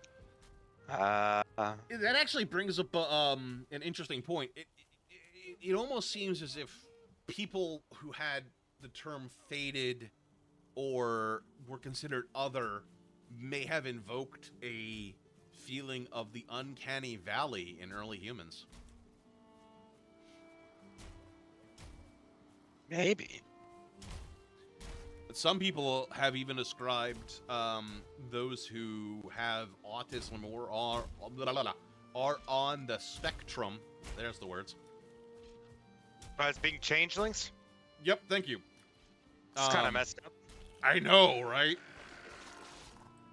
That actually brings up an interesting point. It almost seems as if people who had the term fated or were considered other may have invoked a feeling of the uncanny valley in early humans. Maybe. Some people have even ascribed those who have autism or are on the spectrum. There's the words. As being changelings? Yep, thank you. It's kind of messed up. I know, right?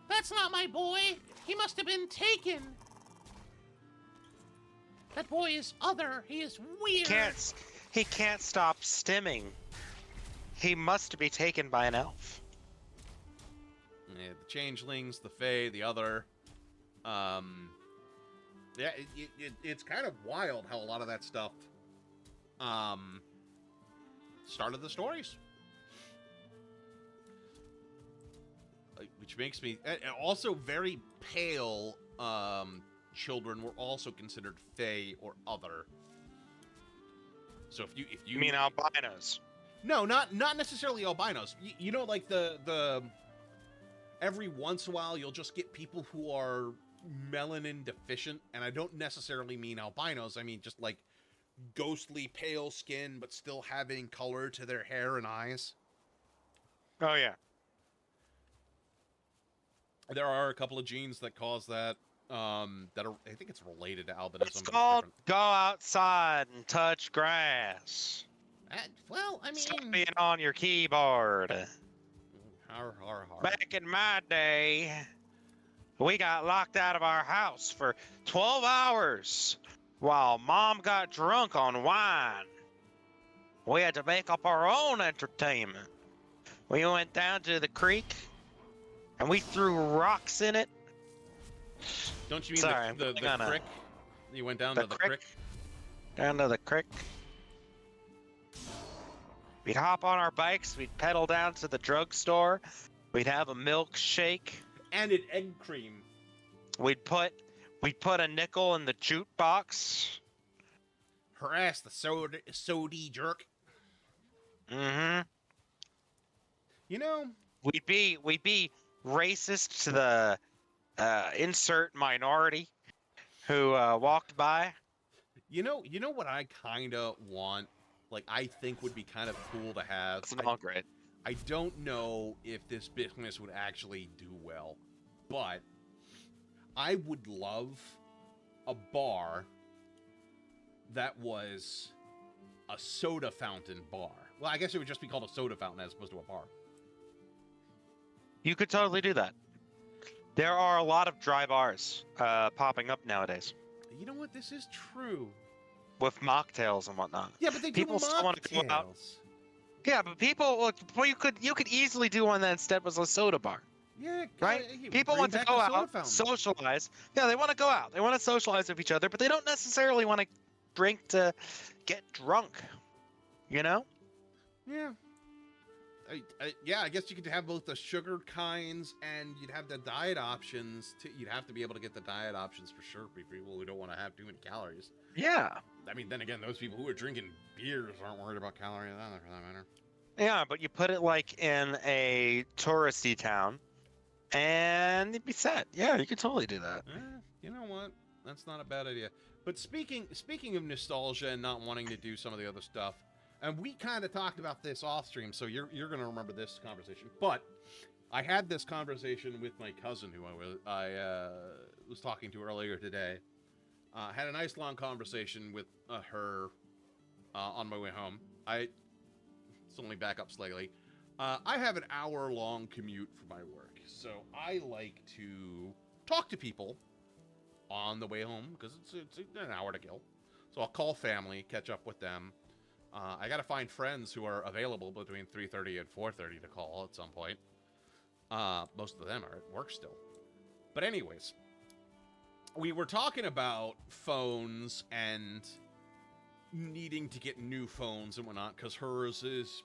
That's not my boy. He must have been taken. That boy is other. He is weird. He can't stop stimming. He must be taken by an elf. Yeah, the changelings, the fae, the other. Yeah, it's kind of wild how a lot of that stuff started the stories. Which makes me... And also very pale children were also considered fae or other. So if you... You mean albinos? No, not necessarily albinos. You know, like the... Every once in a while, you'll just get people who are melanin deficient, and I don't necessarily mean albinos. I mean just like ghostly pale skin, but still having color to their hair and eyes. Oh yeah. There are a couple of genes that cause that. That are, I think it's related to albinism. It's called go outside and touch grass. Well, I mean, Stop being on your keyboard. har. Back in my day, we got locked out of our house for 12 hours while Mom got drunk on wine. We had to make up our own entertainment. We went down to the creek and we threw rocks in it. Don't you mean Sorry, the crick? You went down The to the crick? Down to the creek. We'd hop on our bikes, we'd pedal down to the drugstore, we'd have a milkshake. And an egg cream. We'd put a nickel in the jukebox. Harass the sody jerk. Mm-hmm. You know, We'd be racist to the insert minority who walked by. you know what I kind of want. Like, I think would be kind of cool to have. It's not great. I don't know if this business would actually do well, but I would love a bar that was a soda fountain bar. Well, I guess it would just be called a soda fountain as opposed to a bar. You could totally do that. There are a lot of dry bars popping up nowadays You know what? This is true. with mocktails and whatnot. Yeah, but they People do still wanna go out. mocktails. Yeah, but people, look, well, you could easily do one that instead was a soda bar, Yeah, right? People bring want to back go the soda out, fountain. socialize. Yeah, they want to go out. They want to socialize with each other, but they don't necessarily want to drink to get drunk. You know? Yeah. Yeah, I guess you could have both the sugar kinds and you'd have the diet options. You'd have to be able to get the diet options for sure for people who don't want to have too many calories. Yeah. I mean, then again, those people who are drinking beers aren't worried about calories either, for that matter. Yeah, but you put it like in a touristy town, and it'd be set. Yeah, you could totally do that. You know what? That's not a bad idea. But speaking of nostalgia and not wanting to do some of the other stuff, and we kind of talked about this off stream, so you're going to remember this conversation. But I had this conversation with my cousin, who I was talking to earlier today. Had a nice long conversation with her on my way home. Let's only back up slightly. I have an hour-long commute for my work, so I like to talk to people on the way home because it's an hour to kill. So I'll call family, catch up with them. I got to find friends who are available between 3:30 and 4:30 to call at some point. Most of them are at work still. But anyways, we were talking about phones and needing to get new phones and whatnot because hers is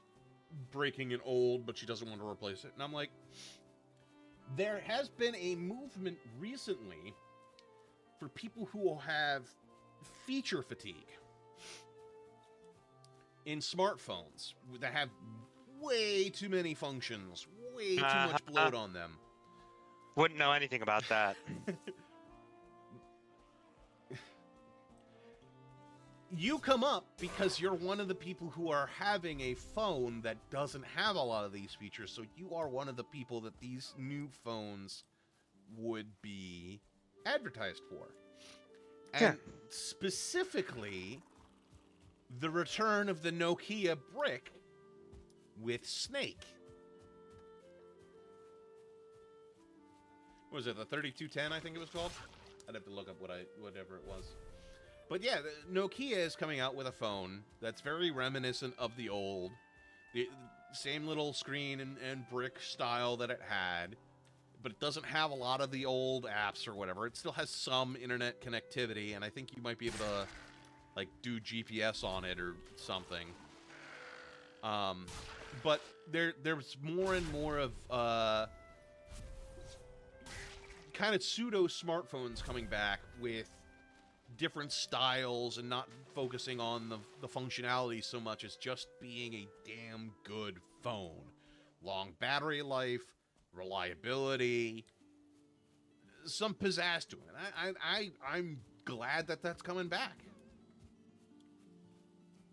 breaking and old, but she doesn't want to replace it. And I'm like, there has been a movement recently for people who will have feature fatigue in smartphones that have way too many functions, way too much bloat on them. Wouldn't know anything about that. You come up because you're one of the people who are having a phone that doesn't have a lot of these features, so you are one of the people that these new phones would be advertised for. And specifically, the return of the Nokia brick with Snake. what was it, the 3210, I think it was called? I'd have to look up whatever it was. But yeah, Nokia is coming out with a phone that's very reminiscent of the old, the same little screen and brick style that it had, but it doesn't have a lot of the old apps or whatever. It still has some internet connectivity, and I think you might be able to like do GPS on it or something. But there's more and more of kind of pseudo smartphones coming back with different styles and not focusing on the functionality so much as just being a damn good phone. Long battery life, reliability, some pizzazz to it. I'm glad that that's coming back.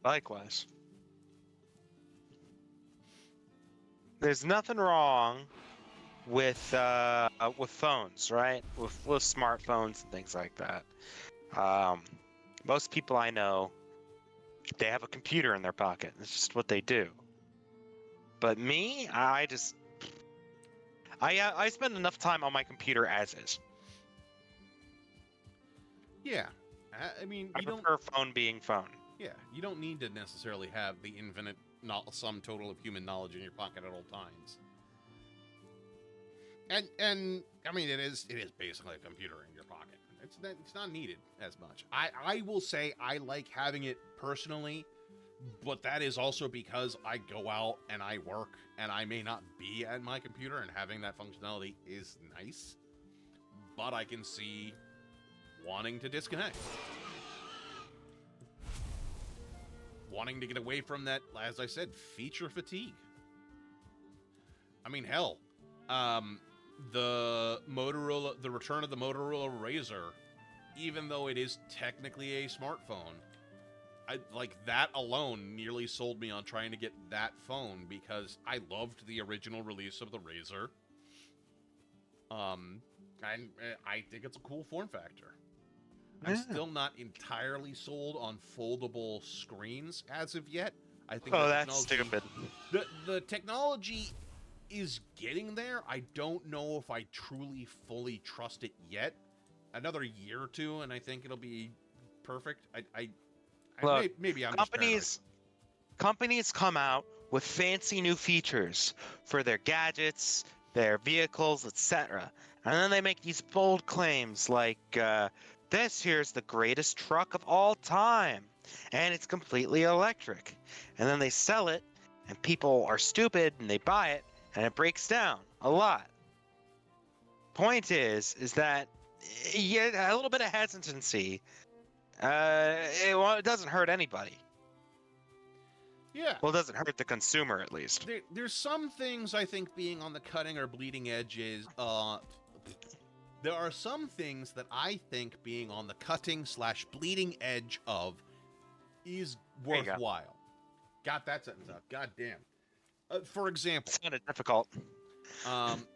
Likewise. There's nothing wrong with phones, right? With smartphones and things like that. Most people I know, they have a computer in their pocket. It's just what they do. But me, I spend enough time on my computer as is. Yeah, I mean, I you don't. prefer phone being phone. Yeah, you don't need to necessarily have the infinite sum total of human knowledge in your pocket at all times. And I mean, it is basically a computer in your pocket. It's not needed as much. I will say I like having it personally, but that is also because I go out and I work and I may not be at my computer, and having that functionality is nice. But I can see wanting to disconnect. Wanting to get away from that, as I said, feature fatigue. I mean, hell, the return of the Motorola Razr, even though it is technically a smartphone, like that alone nearly sold me on trying to get that phone because I loved the original release of the Razr. And I think it's a cool form factor. I'm still not entirely sold on foldable screens as of yet. I think That's stupid. The technology is getting there. I don't know if I truly fully trust it yet. Another year or two, and I think it'll be perfect. Look, maybe I'm companies come out with fancy new features for their gadgets, their vehicles, etc. And then they make these bold claims like, this here's the greatest truck of all time, and it's completely electric. And then they sell it, and people are stupid, and they buy it, and it breaks down a lot. Point is that a little bit of hesitancy, it doesn't hurt anybody. Yeah. Well, it doesn't hurt the consumer, at least. There's some things I think being on the cutting or bleeding edge is, there are some things that I think being on the cutting/bleeding edge of is worthwhile. Got that sentence out. God damn. For example, It's kind of difficult.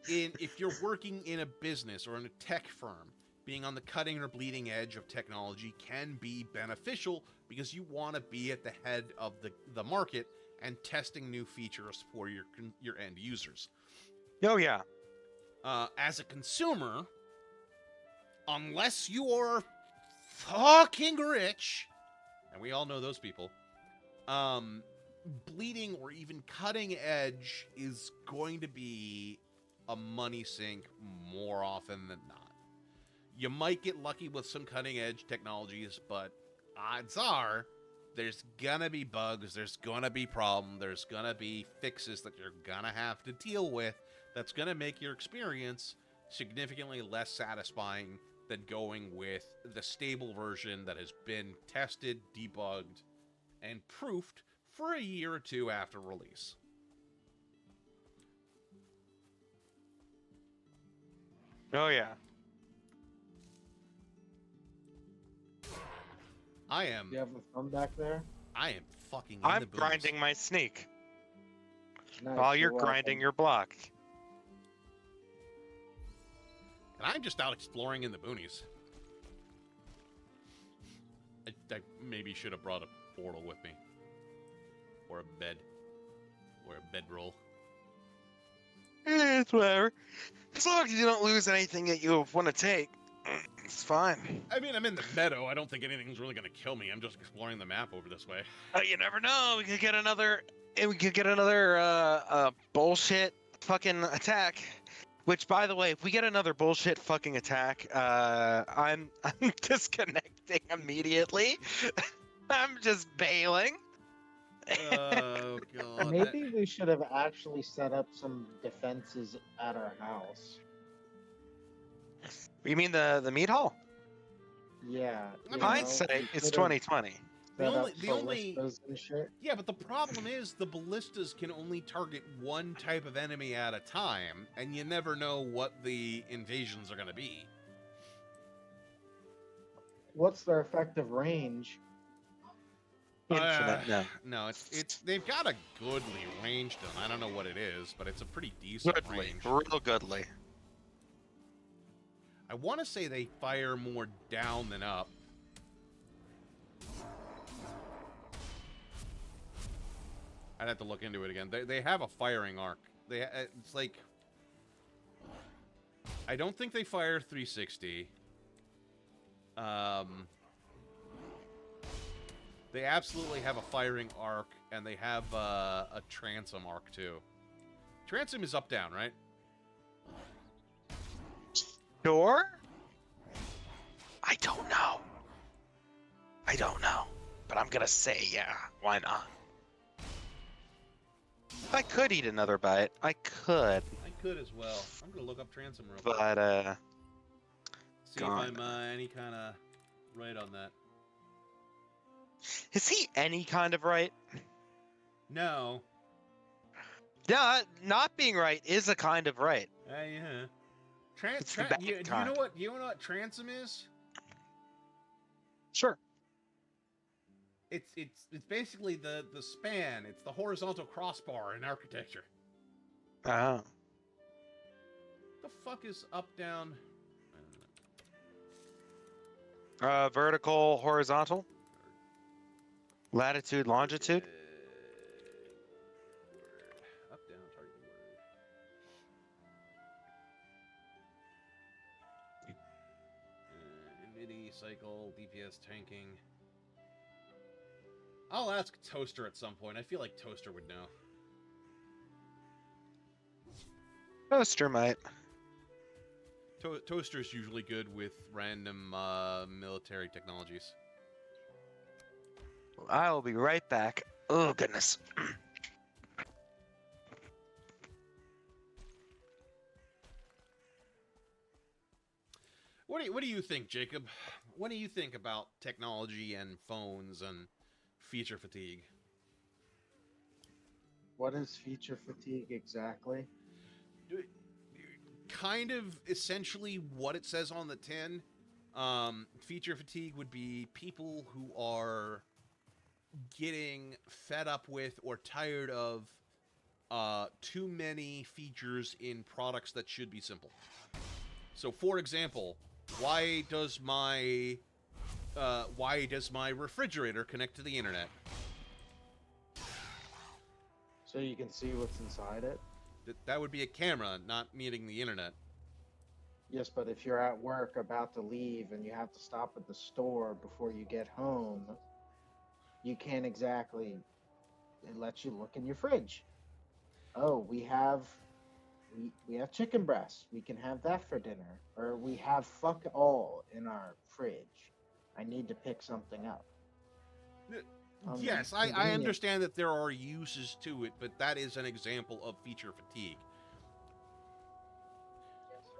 if you're working in a business or in a tech firm, being on the cutting or bleeding edge of technology can be beneficial because you want to be at the head of the market and testing new features for your end users. Oh, yeah. As a consumer, unless you are fucking rich, and we all know those people, bleeding or even cutting edge is going to be a money sink more often than not. You might get lucky with some cutting edge technologies, but odds are there's gonna be bugs, there's gonna be problems, there's gonna be fixes that you're gonna have to deal with that's gonna make your experience significantly less satisfying than going with the stable version that has been tested, debugged, and proofed for a year or two after release. Oh, yeah. You have a phone back there? I am fucking in I'm the booze. grinding my sneak Nice, while you're welcome. grinding your block. And I'm just out exploring in the boonies. I maybe should have brought a portal with me. Or a bed. Or a bedroll. It's whatever. As long as you don't lose anything that you want to take, it's fine. I mean, I'm in the meadow. I don't think anything's really gonna kill me. I'm just exploring the map over this way. You never know. We could get another. We could get another bullshit fucking attack. Which, by the way, if we get another bullshit fucking attack, I'm disconnecting immediately. I'm just bailing. Oh god. Maybe we should have actually set up some defenses at our house. You mean the meat hall? Yeah. you Hindsight, know, we it's could've 2020. The set only- up the only- ballistas and shit. Yeah, but the problem is the ballistas can only target one type of enemy at a time, and you never know what the invasions are gonna be. What's their effective range? Infinite, no. No, it's they've got a goodly range to them. I don't know what it is, but it's a pretty decent Goodly, range. real goodly. I want to say they fire more down than up. I'd have to look into it again. They have a firing arc. It's like I don't think they fire 360. They absolutely have a firing arc, and they have a transom arc too. Transom is up down, right? Sure? I don't know. But I'm gonna say yeah. Why not? I could eat another bite. I could. I could as well. I'm gonna look up transom real quick. But See gone. if I'm any kind of right on that. is he any kind of right? No. Yeah, not being right is a kind of right. Yeah. It's the bad Do you know kind. what? You know what transom is? Sure. It's basically the span. It's the horizontal crossbar in architecture. Oh. The fuck is up down? Vertical, horizontal, latitude, longitude. Up down target word. MIDI cycle DPS tanking. I'll ask Toaster at some point. I feel like Toaster would know. Toaster might. Toaster's usually good with random military technologies. I'll be right back. Oh goodness. What do you think, Jacob? What do you think about technology and phones and feature fatigue? What is feature fatigue exactly? Kind of essentially what it says on the tin. Feature fatigue would be people who are getting fed up with or tired of too many features in products that should be simple. So, for example, why does my refrigerator connect to the internet? So you can see what's inside it? That would be a camera, not meeting the internet. Yes, but if you're at work about to leave and you have to stop at the store before you get home, you can't exactly, it lets you look in your fridge. Oh, we have chicken breasts. We can have that for dinner. Or we have fuck all in our fridge. I need to pick something up. Yes, I Convenient. understand that there are uses to it, but that is an example of feature fatigue.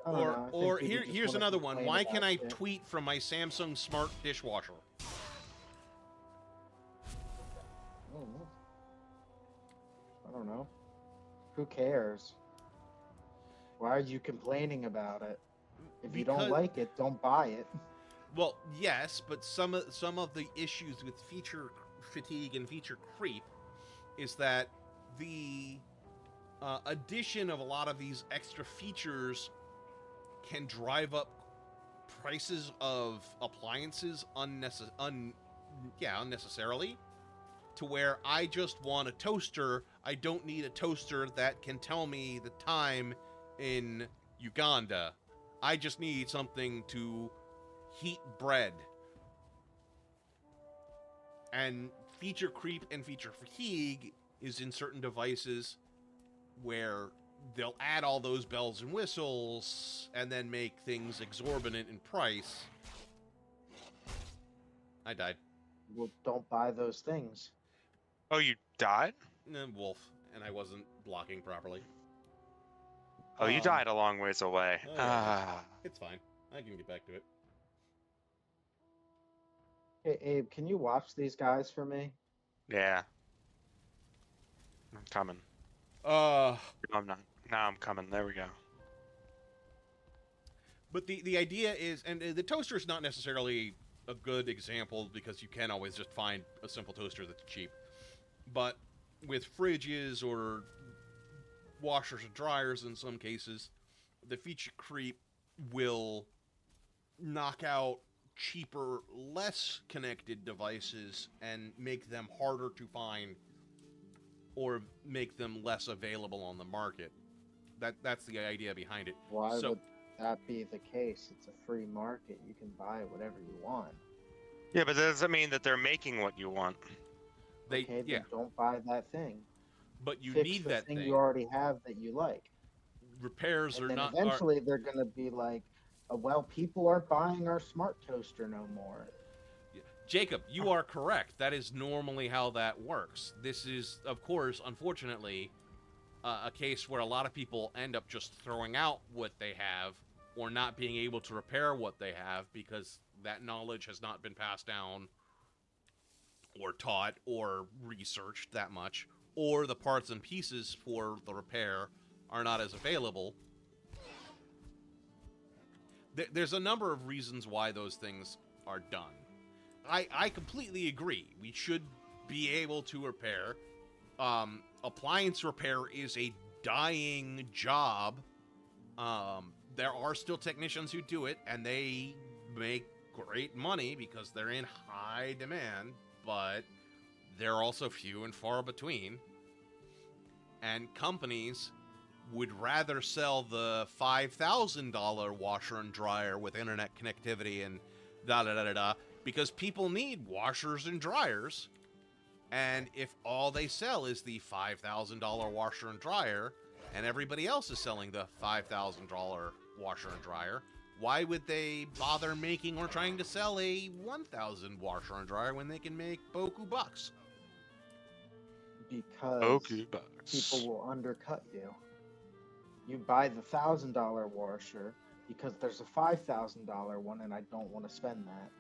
I don't know, I think people just Here's wanna another one. complain Why about can I shit. tweet from my Samsung Smart Dishwasher? I don't know. Who cares? Why are you complaining about it? If you don't Because- like it, don't buy it. Well, yes, but some of the issues with feature fatigue and feature creep is that the addition of a lot of these extra features can drive up prices of appliances unnecessarily, to where I just want a toaster. I don't need a toaster that can tell me the time in Uganda. I just need something to heat bread. And feature creep and feature fatigue is in certain devices where they'll add all those bells and whistles and then make things exorbitant in price. I died. Well, don't buy those things. Oh, you died? Wolf, and I wasn't blocking properly. Oh, you died a long ways away. Oh, yeah, Ah. it's fine. I can get back to it. Hey, Abe, can you watch these guys for me? Yeah. I'm coming. Uh, No, I'm not. Now I'm coming. There we go. but the idea is, and the toaster is not necessarily a good example because you can always just find a simple toaster that's cheap. But with fridges or washers and dryers in some cases, the feature creep will knock out cheaper, less connected devices and make them harder to find or make them less available on the market. That's the idea behind it. Why So would that be the case? It's a free market. You can buy whatever you want. Yeah, but that doesn't mean that they're making what you want. they Okay, yeah, then don't buy that thing. but you Fix need the that thing thing. you already have that you like. Repairs And are then not are eventually they're going to be like, well, people aren't buying our smart toaster no more. Jacob, you are correct. That is normally how that works. This is, of course, unfortunately, a case where a lot of people end up just throwing out what they have or not being able to repair what they have because that knowledge has not been passed down or taught or researched that much, or the parts and pieces for the repair are not as available. There's a number of reasons why those things are done. I completely agree. We should be able to repair. Appliance repair is a dying job. There are still technicians who do it, and they make great money because they're in high demand, but they're also few and far between. And companies would rather sell the $5,000 washer and dryer with internet connectivity and da da da da da because people need washers and dryers. And if all they sell is the $5,000 washer and dryer, and everybody else is selling the $5,000 washer and dryer, why would they bother making or trying to sell a 1,000 washer and dryer when they can make boku bucks? Because Okay, bucks. people will undercut you. You buy the $1,000 washer because there's a $5,000 one, and I don't want to spend that.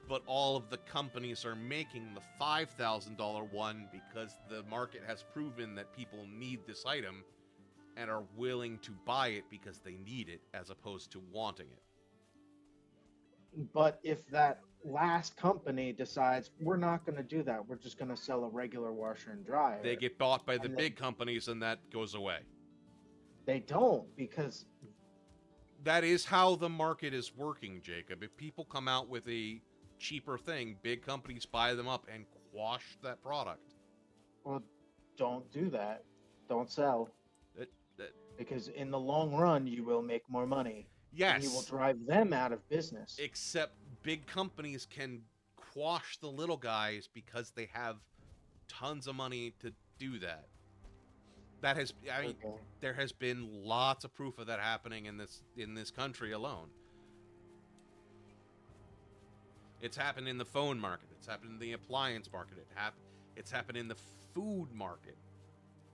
But all of the companies are making the $5,000 one because the market has proven that people need this item and are willing to buy it because they need it as opposed to wanting it. But if that last company decides we're not going to do that, we're just going to sell a regular washer and dryer. They get bought by the And big companies and that goes away. They don't, because That is how the market is working, Jacob. If people come out with a cheaper thing, big companies buy them up and quash that product. well, don't do that. Don't sell, That because in the long run you will make more money. And you will yes, drive them out of business. except big companies can quash the little guys because they have tons of money to do that. That has, I mean, Okay. there has been lots of proof of that happening in this country alone. It's happened in the phone market. It's happened in the appliance market. It's happened in the food market.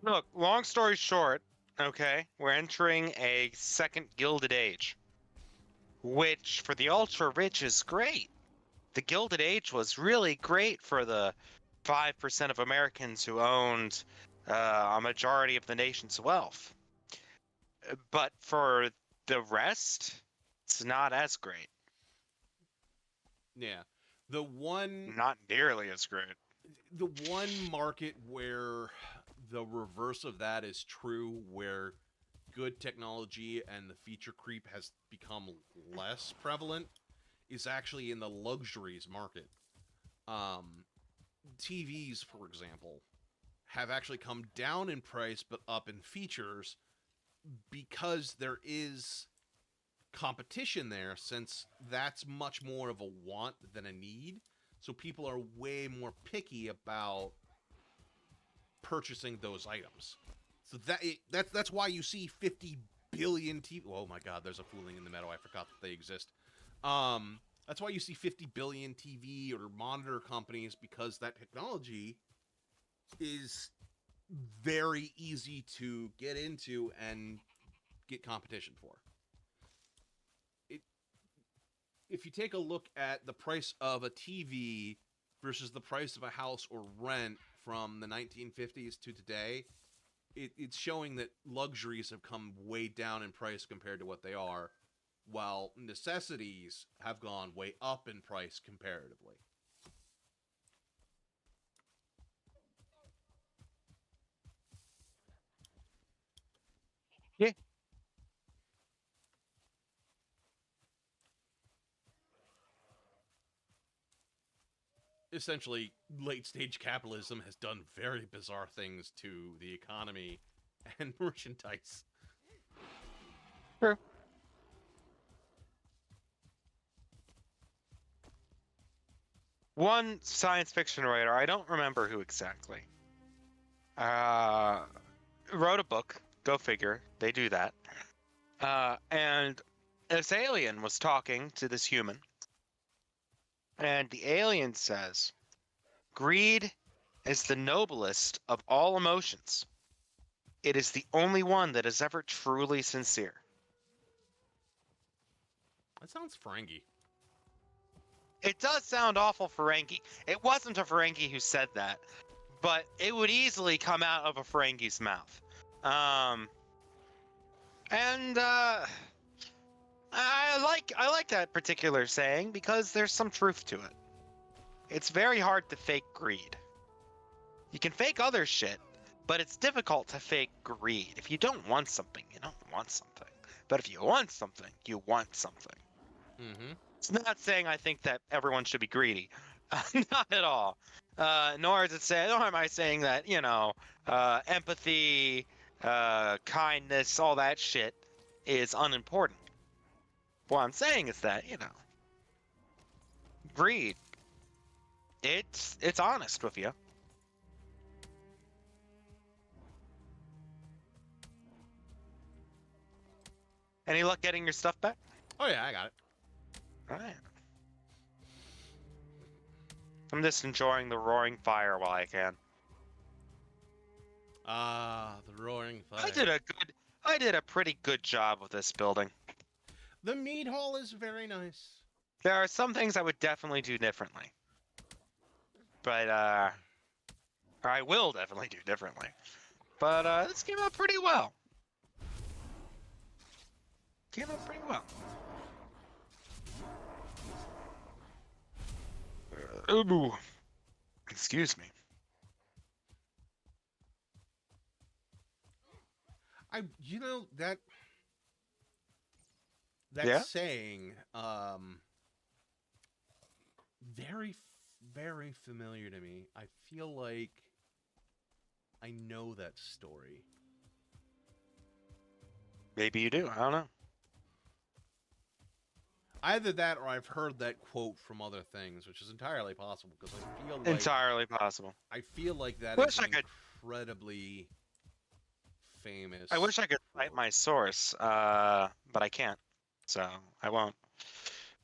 Look, long story short, okay, we're entering a second Gilded Age, which for the ultra rich is great. The Gilded Age was really great for the 5% of Americans who owned a majority of the nation's wealth. But for the rest, it's not as great. Yeah. The one Not nearly as great. the one market where the reverse of that is true, where good technology and the feature creep has become less prevalent, is actually in the luxuries market. Um, TVs, for example, have actually come down in price but up in features because there is competition there, since that's much more of a want than a need. So people are way more picky about purchasing those items. So that's why you see 50 billion TV. Oh my God, there's a fooling in the meadow. I forgot that they exist. That's why you see 50 billion TV or monitor companies, because that technology is very easy to get into and get competition for. It, if you take a look at the price of a TV versus the price of a house or rent from the 1950s to today, it's showing that luxuries have come way down in price compared to what they are, while necessities have gone way up in price comparatively. Yeah. Essentially, late stage capitalism has done very bizarre things to the economy and merchandise. True. One science fiction writer, I don't remember who exactly, uh, wrote a book. Go figure. They do that. And this alien was talking to this human, and the alien says, "Greed is the noblest of all emotions. It is the only one that is ever truly sincere." That sounds Ferengi. It does sound awful Ferengi. It wasn't a Ferengi who said that, but it would easily come out of a Ferengi's mouth. Um, and I like that particular saying because there's some truth to it. It's very hard to fake greed. You can fake other shit, but it's difficult to fake greed. If you don't want something, you don't want something. But if you want something, you want something. Mm-hmm. It's not saying I think that everyone should be greedy. Not at all. Nor is it saying, nor am I saying that, empathy, kindness, all that shit is unimportant. What I'm saying is that, greed, it's honest with you. Any luck getting your stuff back? Oh yeah, I got it. All right. I'm just enjoying the roaring fire while I can. Ah, the roaring fire. I did a pretty good job with this building. The meat hall is very nice. There are some things I would definitely do differently. But or I will definitely do differently. But this came out pretty well. Came out pretty well. Ooh. Excuse me. That Yeah? saying, very, very familiar to me. I feel like I know that story. Maybe you do. I don't know. Either that, or I've heard that quote from other things, which is entirely possible. Because Entirely possible. I feel like that Wish is I could. incredibly famous. I wish I could cite quote. my source, but I can't. So I won't.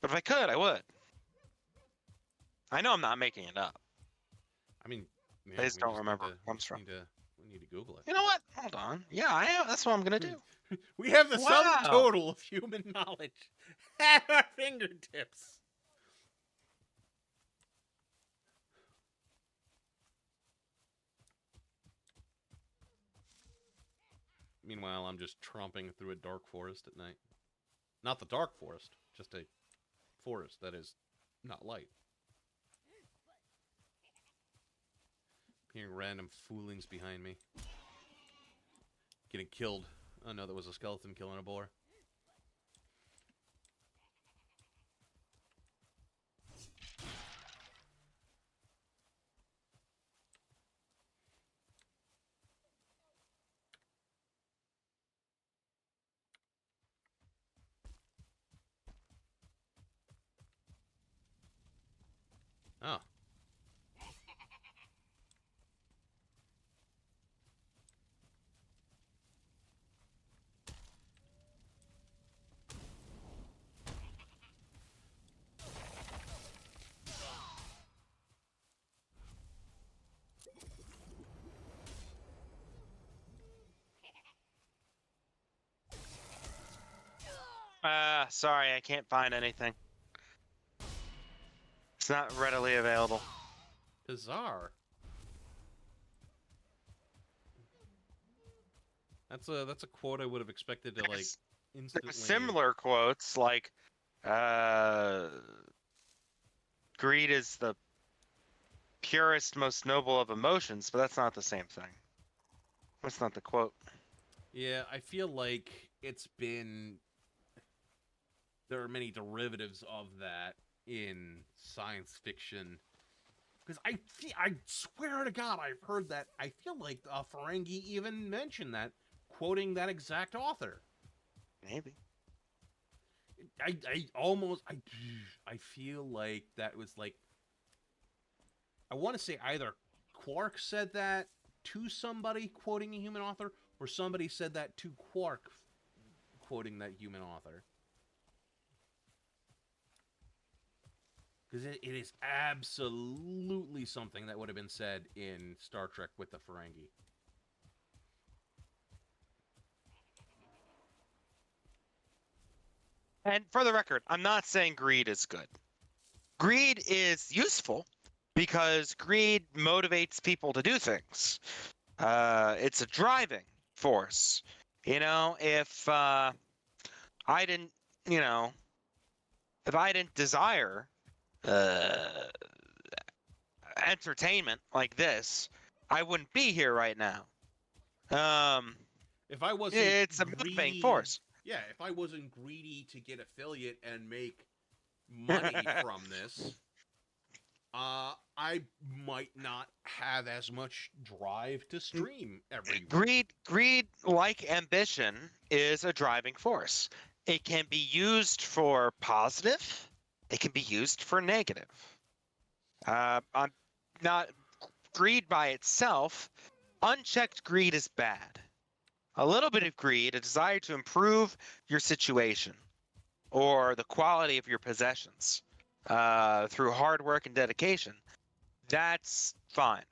But if I could, I would. I know I'm not making it up. I mean, yeah, I just don't remember need where it comes from. we need to Google it. You know what? Hold on. Yeah, I am. That's what I'm gonna do. We have the sum Wow. total of human knowledge at our fingertips. Meanwhile, I'm just tromping through a dark forest at night. Not the dark forest, just a forest that is not light. Hearing random foolings behind me. Getting killed. Oh no, that was a skeleton killing a boar. sorry, I can't find anything. It's not readily available. Bizarre. That's a quote I would have expected to like There's instantly. similar quotes like, uh, greed is the purest, most noble of emotions, but that's not the same thing. That's not the quote. Yeah, I feel like it's been. There are many derivatives of that in science fiction. Because I swear to God, I've heard that. I feel like Ferengi even mentioned that, quoting that exact author. Maybe. I feel like that was like, I want to say either Quark said that to somebody quoting a human author, or somebody said that to Quark quoting that human author. Because it is absolutely something that would have been said in Star Trek with the Ferengi. And for the record, I'm not saying greed is good. Greed is useful because greed motivates people to do things. It's a driving force. If I didn't, you know, if I didn't desire uh, entertainment like this, I wouldn't be here right now. Um, If I wasn't it's a motivating greedy, force. yeah, if I wasn't greedy to get affiliate and make money from this, I might not have as much drive to stream every week. Greed, like ambition, is a driving force. It can be used for positive. It can be used for negative. I'm not greed by itself. Unchecked greed is bad. A little bit of greed, a desire to improve your situation or the quality of your possessions through hard work and dedication, that's fine.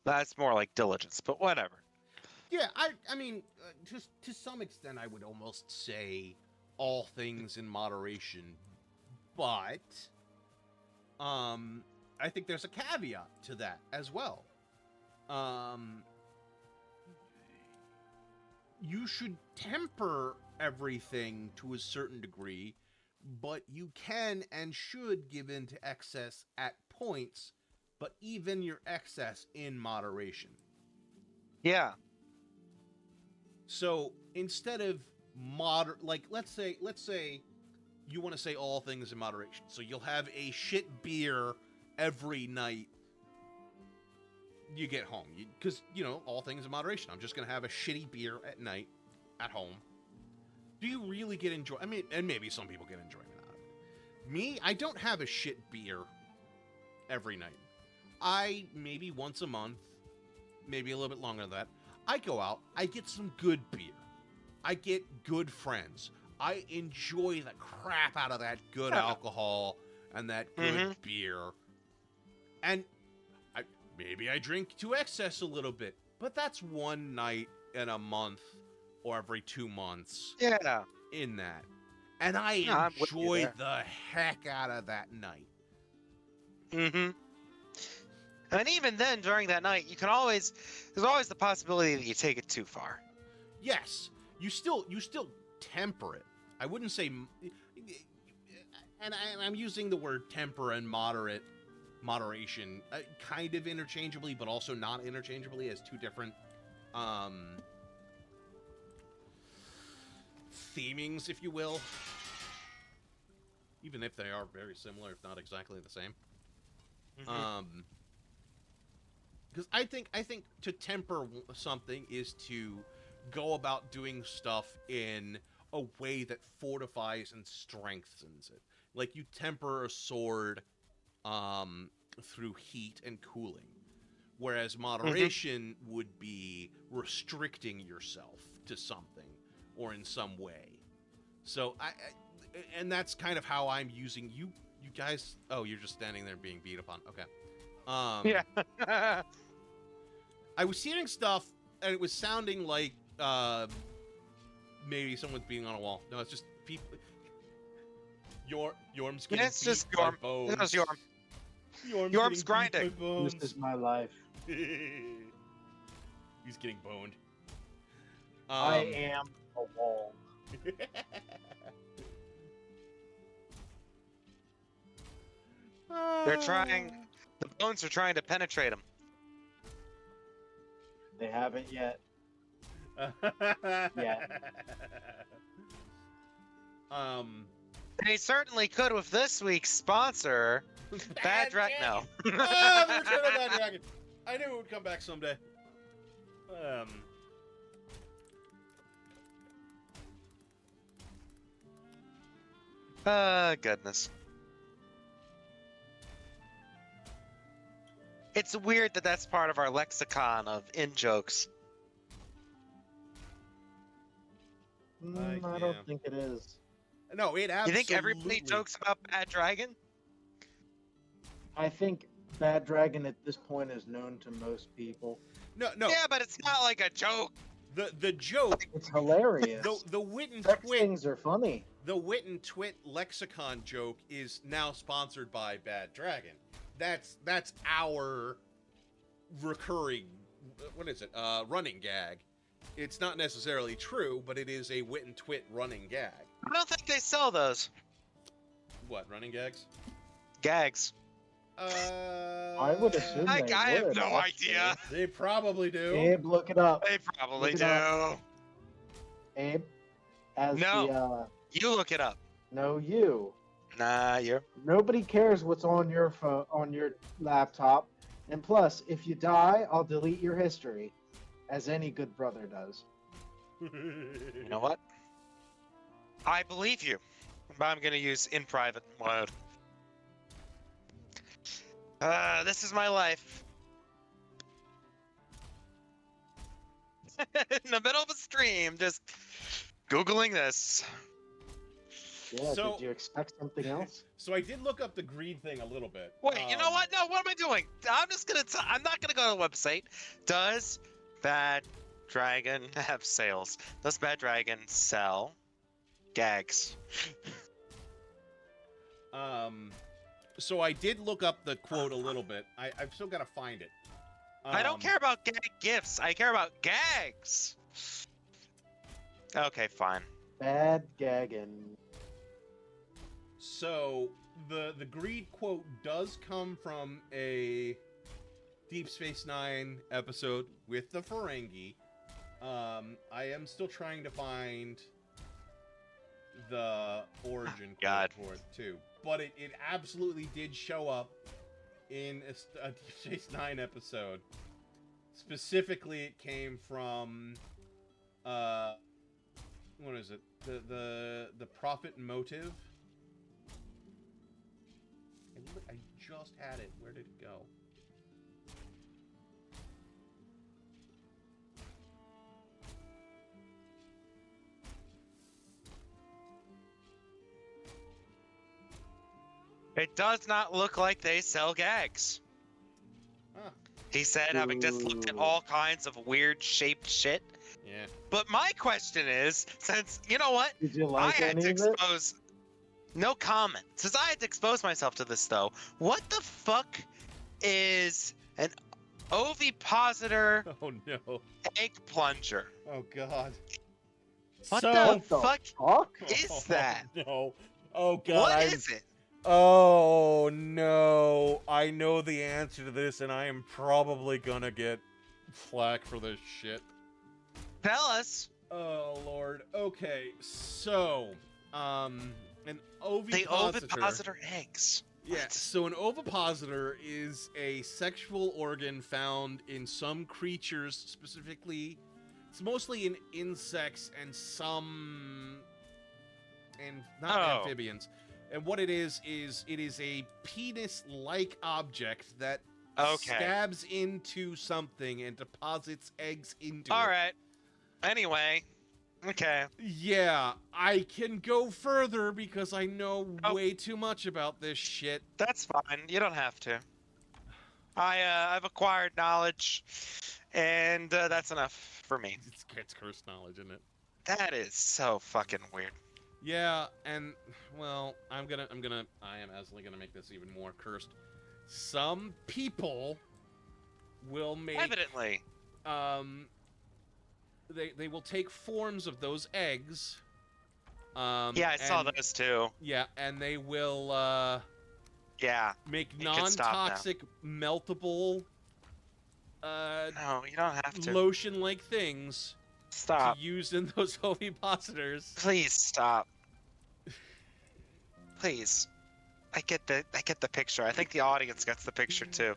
That's more like diligence, but whatever. Yeah, I mean, just to some extent, I would almost say all things in moderation, but I think there's a caveat to that as well. Um, you should temper everything to a certain degree, but you can and should give in to excess at points, but even your excess in moderation. Yeah. So instead of like let's say you want to say all things in moderation. So you'll have a shit beer every night you get home. Because, all things in moderation. I'm just going to have a shitty beer at night at home. Do you really get enjoy? I mean, and maybe some people get enjoyment out of it. Me, I don't have a shit beer every night. I, maybe once a month, maybe a little bit longer than that, I go out, I get some good beer. I get good friends. I enjoy the crap out of that good alcohol and that good beer. And maybe I drink to excess a little bit, but that's one night in a month or every 2 months Yeah. in that. And I No, I'm with you enjoy there. the heck out of that night. Mm-hmm. And even then, during that night, there's always the possibility that you take it too far. Yes, you still temper it. I wouldn't say, and I'm using the word temper and moderation kind of interchangeably, but also not interchangeably, as two different themings, if you will. Even if they are very similar, if not exactly the same. Because I think to temper something is to go about doing stuff in a way that fortifies and strengthens it. Like you temper a sword through heat and cooling, whereas moderation would be restricting yourself to something or in some way. So and that's kind of how I'm using you. You guys, oh, you're just standing there being beat upon. Okay. Yeah. I was hearing stuff, and it was sounding like maybe someone's being on a wall. No, it's just people. Yorm's Yeah, getting it's just beat by Yorm. bones. It was Yorm. Yorm's Yorm's getting beat by grinding. bones. This is my life. He's getting boned. I am a wall. They're trying. The bones are trying to penetrate him. They haven't yet. Yeah. They certainly could with this week's sponsor, Bad Dragon. No. Ah, the return of Bad Dragon. I knew it would come back someday. Goodness. It's weird that that's part of our lexicon of in-jokes. I yeah. don't think it is. No, it absolutely. You think everybody jokes about Bad Dragon? I think Bad Dragon at this point is known to most people. No. Yeah, but it's not like a joke. The joke. It's hilarious. The wit and Sex twit. things are funny. The wit and twit lexicon joke is now sponsored by Bad Dragon. That's our recurring. What is it? Running gag. It's not necessarily true, but it is a wit and twit running gag. I don't think they sell those. What, running gags? Gags. I would assume I they have would, no actually. idea. They probably do. Abe, look it up. They probably Look do. it up. Abe, as No. You look it up. no, you. Nah, you're. Nobody cares what's on your phone, on your laptop. And plus, if you die, I'll delete your history, as any good brother does. You know what? I believe you, but I'm gonna use in private mode. This is my life. In the middle of a stream, just Googling this. Yeah, So- did you expect something else? So I did look up the greed thing a little bit. Wait, you know what? No, what am I doing? I'm not gonna go to the website. Does Bad Dragon have sales? Does Bad Dragon sell gags? So I did look up the quote a little bit. I've still got to find it. I don't care about gag gifts. I care about gags. Okay, fine. Bad gagging. So the greed quote does come from a Deep Space Nine episode with the Ferengi. I am still trying to find the origin quote for it too, but it absolutely did show up in a Deep Space Nine episode. Specifically, it came from what is it? The Prophet Motive. I just had it. Where did it go? It does not look like they sell gags. Huh. He said, having just looked at Ooh. all kinds of weird shaped shit. Yeah. But my question is, since, you know what? Did you I like had any to of it? expose... No comment. Since I had to expose myself to this, though, what the fuck is an ovipositor Oh no. egg plunger? Oh god. What So- the What the fuck fuck? is that? No. Oh god. What is it? Oh no. I know the answer to this, and I am probably gonna get flack for this shit. Tell us. Oh lord. Okay. So, an ovipositor. The ovipositor eggs. Yeah, What? so an ovipositor is a sexual organ found in some creatures, specifically, it's mostly in insects and some, and not amphibians. And what it is it is a penis-like object that Okay. stabs into something and deposits eggs into All it. right. Anyway. Okay. Yeah, I can go further because I know Oh. way too much about this shit. That's fine. You don't have to. I've acquired knowledge, and that's enough for me. It's cursed knowledge, isn't it? That is so fucking weird. Yeah, and well, I am absolutely gonna make this even more cursed. Some people will make Evidently. um they will take forms of those eggs. Yeah, I saw And those too. yeah, and they will Yeah, make you can stop now. non-toxic meltable No, you don't have to. lotion-like things to Stop. use in those ovipositors. Please stop. Please. I get the picture. I think the audience gets the picture too.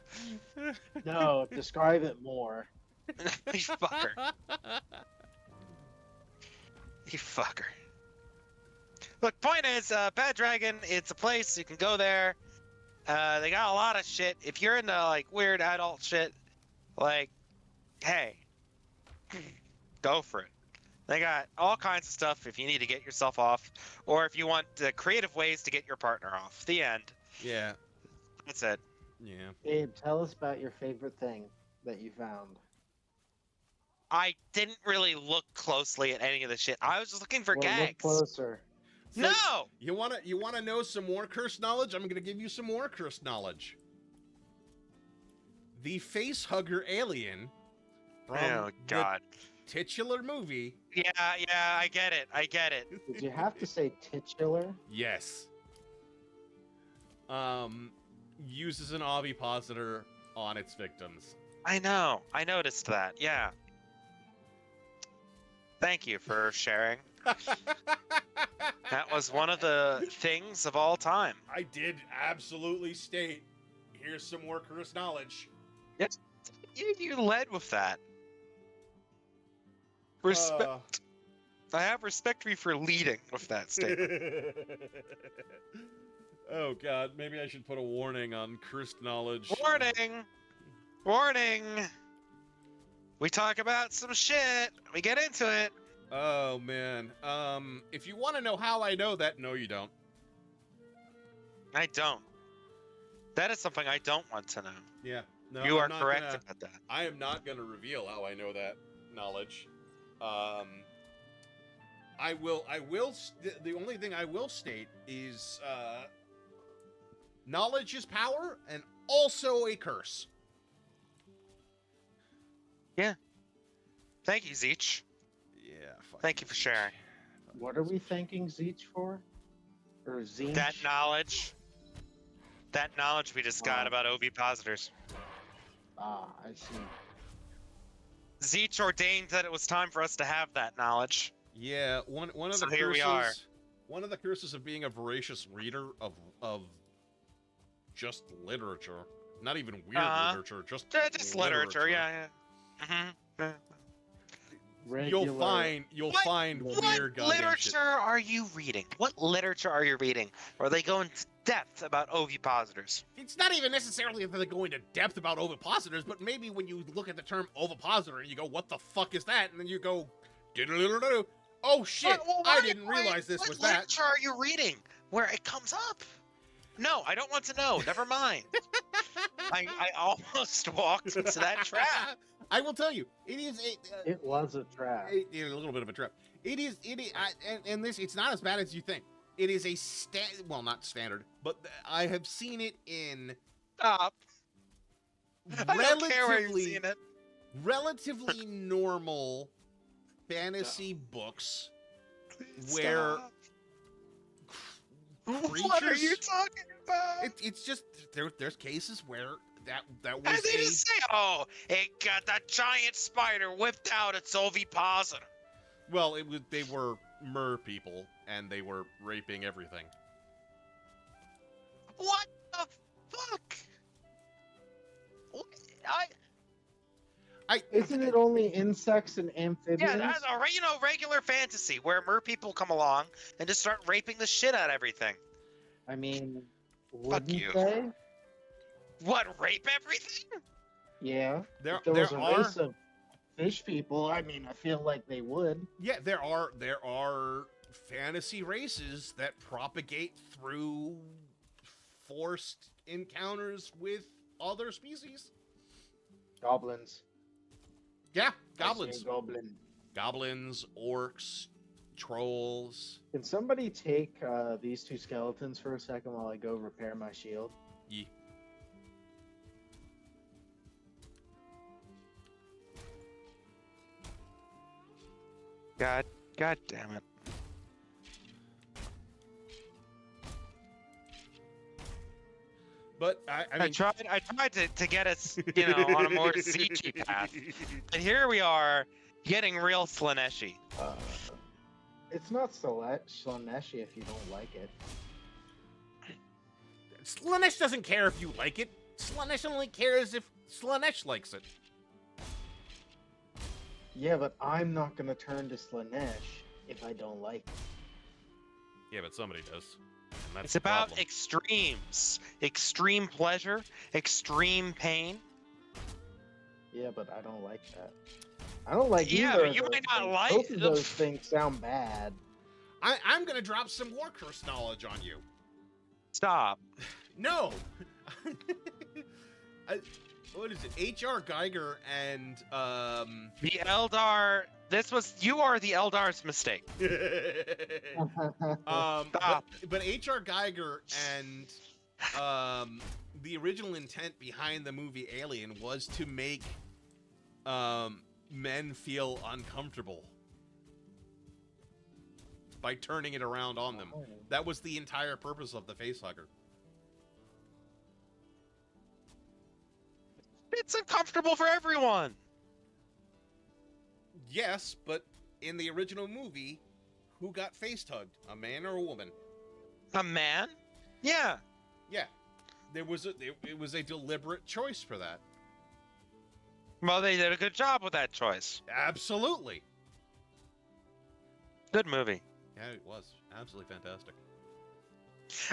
No, describe it more. You fucker. You fucker. Look, point is, Bad Dragon, it's a place you can go there. They got a lot of shit. If you're into like weird adult shit, like, hey, go for it. They got all kinds of stuff if you need to get yourself off, or if you want creative ways to get your partner off. The end. Yeah, That's it. yeah. Abe, tell us about your favorite thing that you found. I didn't really look closely at any of the shit. I was just looking for Well, look gags. closer. So, No! you wanna know some more cursed knowledge? I'm gonna give you some more cursed knowledge. The face hugger alien from Oh, God. the titular movie. Yeah, I get it. I get it. Did you have to say titular? Yes. Uses an ovipositor on its victims. I know. I noticed that. Yeah. Thank you for sharing. That was one of the things of all time. I did absolutely state, here's some more cursed knowledge. Yes. You led with that. Respect. I have respect for you for leading with that statement. Oh god, maybe I should put a warning on cursed knowledge. Warning! Warning! We talk about some shit. We get into it. Oh man. If you want to know how I know that, no you don't. I don't. That is something I don't want to know. Yeah. No, You I'm are not correct gonna- about that. I am not going to reveal how I know that knowledge. The only thing I will state is knowledge is power and also a curse. Thank you, Zeech. Yeah. Thank you for sharing. What are we thanking Zeech for? Or Zeech? That knowledge. That knowledge we just got about ovipositors. Ah, I see. Zeech ordained that it was time for us to have that knowledge. Yeah, one of So the here we curses. are. One of the curses of being a voracious reader of just literature, not even weird literature, just literature. Yeah. Mm-hmm. You'll find weird goddamn literature shit. are you reading? What literature are you reading? Or are they going to depth about ovipositors? It's not even necessarily that they're going to depth about ovipositors, but maybe when you look at the term ovipositor and you go, "What the fuck is that?" and then you go, "Diddle-diddle-diddle. Oh shit! I didn't realize this was that." What literature are you reading where it comes up? No, I don't want to know. Never mind. I almost walked into that trap. I will tell you, it is It was a trap. a little bit of a trap. It is, and this, it's not as bad as you think. It is a well, not standard, but I have seen it in Stop. I don't care where you've seen it. relatively normal fantasy books Please where stop. What are you creatures. talking about? It's just there's cases where that And was they just say, "Oh, it got that giant spider whipped out its ovipositor." well, they were mer people and they were raping everything. What the fuck? Isn't it only insects and Yeah, amphibians? that's a regular fantasy where mer people come along and just start raping the shit out of everything. I mean, wouldn't you. they? What, rape everything? Yeah. There If there was a are race of fish people, I mean, I feel like they would. yeah there are fantasy races that propagate through forced encounters with other species. Goblins. Yeah, I say goblins. Goblin. Goblins, orcs, trolls. Can somebody take these two skeletons for a second while I go repair my shield? Ye- God damn it. But I I mean, tried to get us, on a more siegey path. And here we are, getting real Slaneshi. It's not Slaneshi if you don't like it. Slanesh doesn't care if you like it. Slanesh only cares if Slanesh likes it. Yeah, but I'm not gonna turn to Slanesh if I don't like it. Yeah, but somebody does. And that's It's the about problem. extremes. Extreme pleasure, extreme pain. Yeah, but I don't like that. I don't like Yeah, either but of you those might not things. like- Both of those things sound bad. I'm gonna drop some war curse knowledge on you. Stop. No. What is it? H.R. Geiger and The Eldar. You are the Eldar's mistake. Stop. but H.R. Geiger and the original intent behind the movie Alien was to make men feel uncomfortable by turning it around on them. That was the entire purpose of the facehugger. It's uncomfortable for everyone. Yes, but in the original movie, who got face-hugged? A man or a woman? A man? Yeah. Yeah. It was a deliberate choice for that. Well, they did a good job with that choice. Absolutely. Good movie. Yeah, it was. Absolutely fantastic.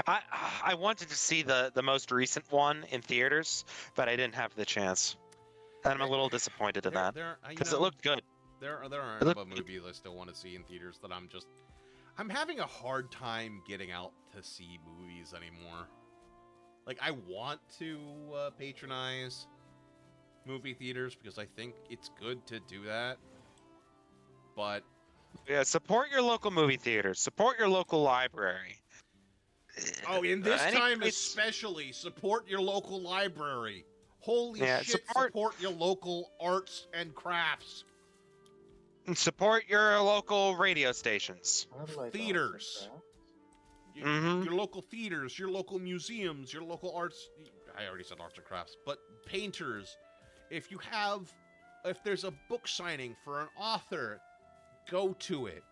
I wanted to see the most recent one in theaters, but I didn't have the chance. And I'm a little disappointed in that because it looked good. There are a number of movies I still want to see in theaters that I'm having a hard time getting out to see movies anymore. Like, I want to patronize movie theaters because I think it's good to do that, but Yeah, support your local movie theater. Support your local library. oh, in this Any time place- especially, support your local library. Holy Yeah, shit, support your local arts and crafts. Support your local radio stations. I like Theaters. arts and Mhm. Your local theaters, your local museums, your local arts. I already said arts and crafts, but painters. If there's a book signing for an author, go to it.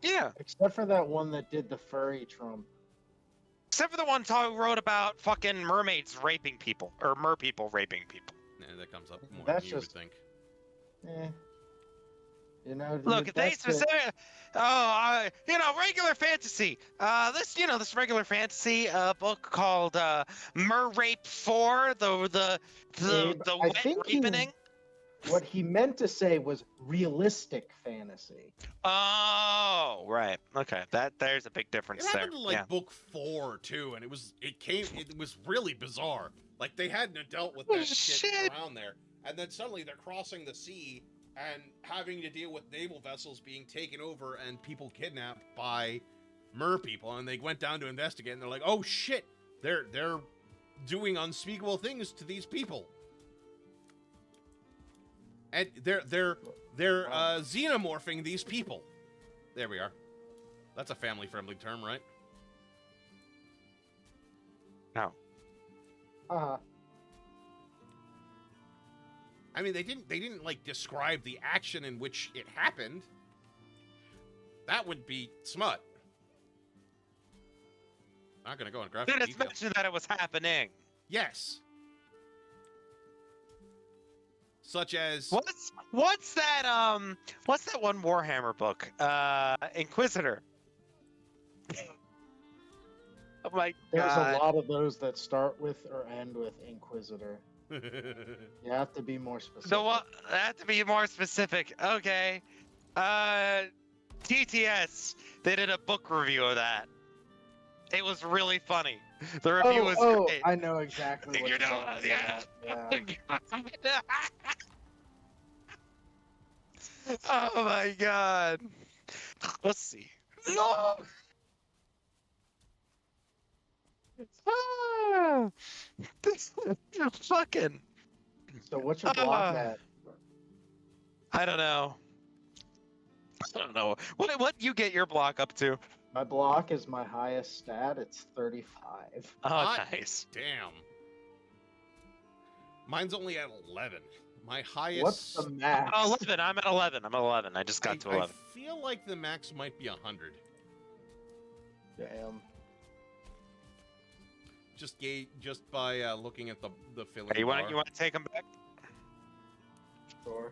Yeah. Except for that one that did the furry Trump. Except for the one who wrote about fucking mermaids raping people, or mer people raping people. Yeah, that comes up more That's than you would just- think. Look, if they specific, regular fantasy. This regular fantasy book called Mer Rape 4, the Abe, I wet think rapening. What he meant to say was realistic fantasy. Oh, right. Okay, there's a big It difference there. happened to like Yeah. book 4 too, and it was really bizarre. Like they hadn't dealt with that shit around there, and then suddenly they're crossing the sea and having to deal with naval vessels being taken over and people kidnapped by mer people, and they went down to investigate, and they're like, oh shit, they're doing unspeakable things to these people, and they're xenomorphing these people. There we are. That's a family-friendly term, right? No. I mean, they didn't like describe the action in which it happened. That would be smut. Not gonna go in graphic Dude, it's detail. mentioned that it was happening. Yes. Such as What's that one Warhammer book? Inquisitor. Oh my There's god. a lot of those that start with or end with Inquisitor. You have to be more specific. I have to be more specific. Okay. TTS. They did a book review of that. It was really funny. The review was great. I know exactly what You you're know, talking about. Yeah. Oh my god. Let's see. No. Ah, this fucking. So what's your block Ah, at? I don't know. I don't know. What you get your block up to? My block is my highest stat. It's 35. Oh, Hot nice. damn. Mine's only at 11. My What's the highest. max? 11. I'm at 11. I'm at 11. I just got to I 11. feel like the max might be 100. Damn. Just by looking at the filling Hey, bar. you want to take him back? Sure.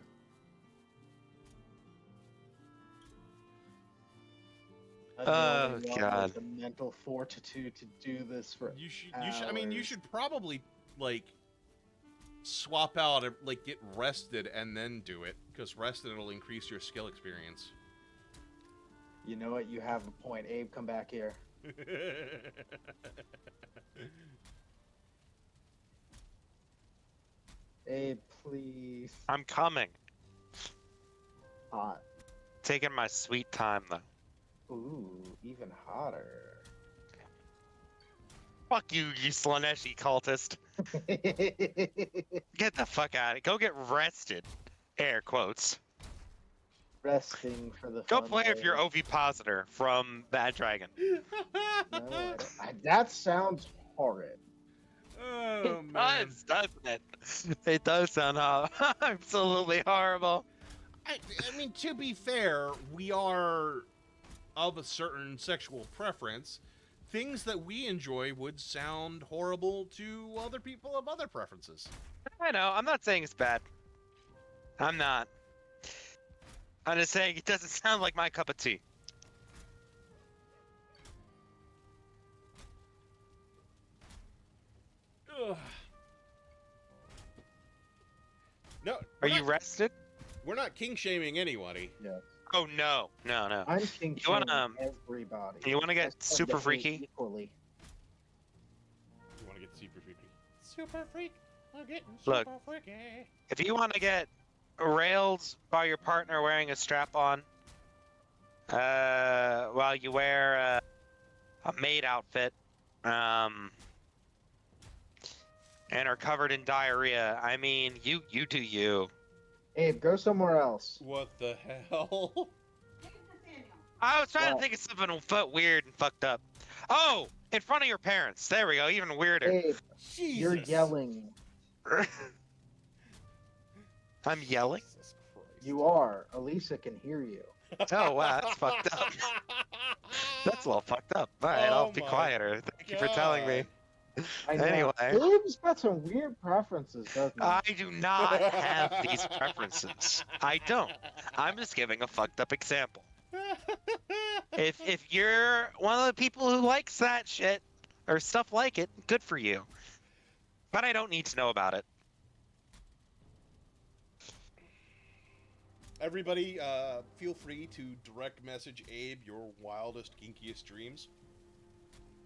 I'm the only one God. with the mental fortitude to do this for You should. I mean, you hours. should probably like swap out or like get rested and then do it, because rested it'll increase your skill experience. You know what? You have a point. Abe, come back here. Abe, please. I'm coming. Hot. Taking my sweet time though. Ooh, even hotter. Fuck you, you Slaneshi cultist. Get the fuck out of it. Go get rested. Air quotes. Resting for the Go fun play with your later. Ovipositor from Bad Dragon. No, I don't. That sounds horrid. Oh It man. does, doesn't it? It does sound absolutely horrible. I mean, to be fair, we are of a certain sexual preference. Things that we enjoy would sound horrible to other people of other preferences. I know. I'm not saying it's bad. I'm not. I'm just saying it doesn't sound like my cup of tea. Ugh. No, Are you rested? we're not king shaming anybody. Yes. Oh no, no, no. I'm king You wanna, shaming everybody. You want to I get said super to hate freaky? Equally. You want to get super freaky? Super freak. I'm getting Look. super freaky. If you want to get railed by your partner wearing a strap-on, while you wear a maid outfit, and are covered in diarrhea, I mean, you do you. Abe, go somewhere else. What the hell? I was trying What? to think of something a foot weird and fucked up. Oh, in front of your parents. There we go. Even weirder. Abe, Jesus. you're yelling. I'm yelling. Jesus Christ. You are. Elisa can hear you. Oh wow, that's fucked up. That's a little fucked up. All right, I'll Oh be my quieter. Thank you for telling me. I know. Anyway. Abe's got some weird preferences, doesn't he? I do not have these preferences. I don't. I'm just giving a fucked up example. If you're one of the people who likes that shit or stuff like it, good for you. But I don't need to know about it. Everybody, feel free to direct message Abe your wildest, kinkiest dreams.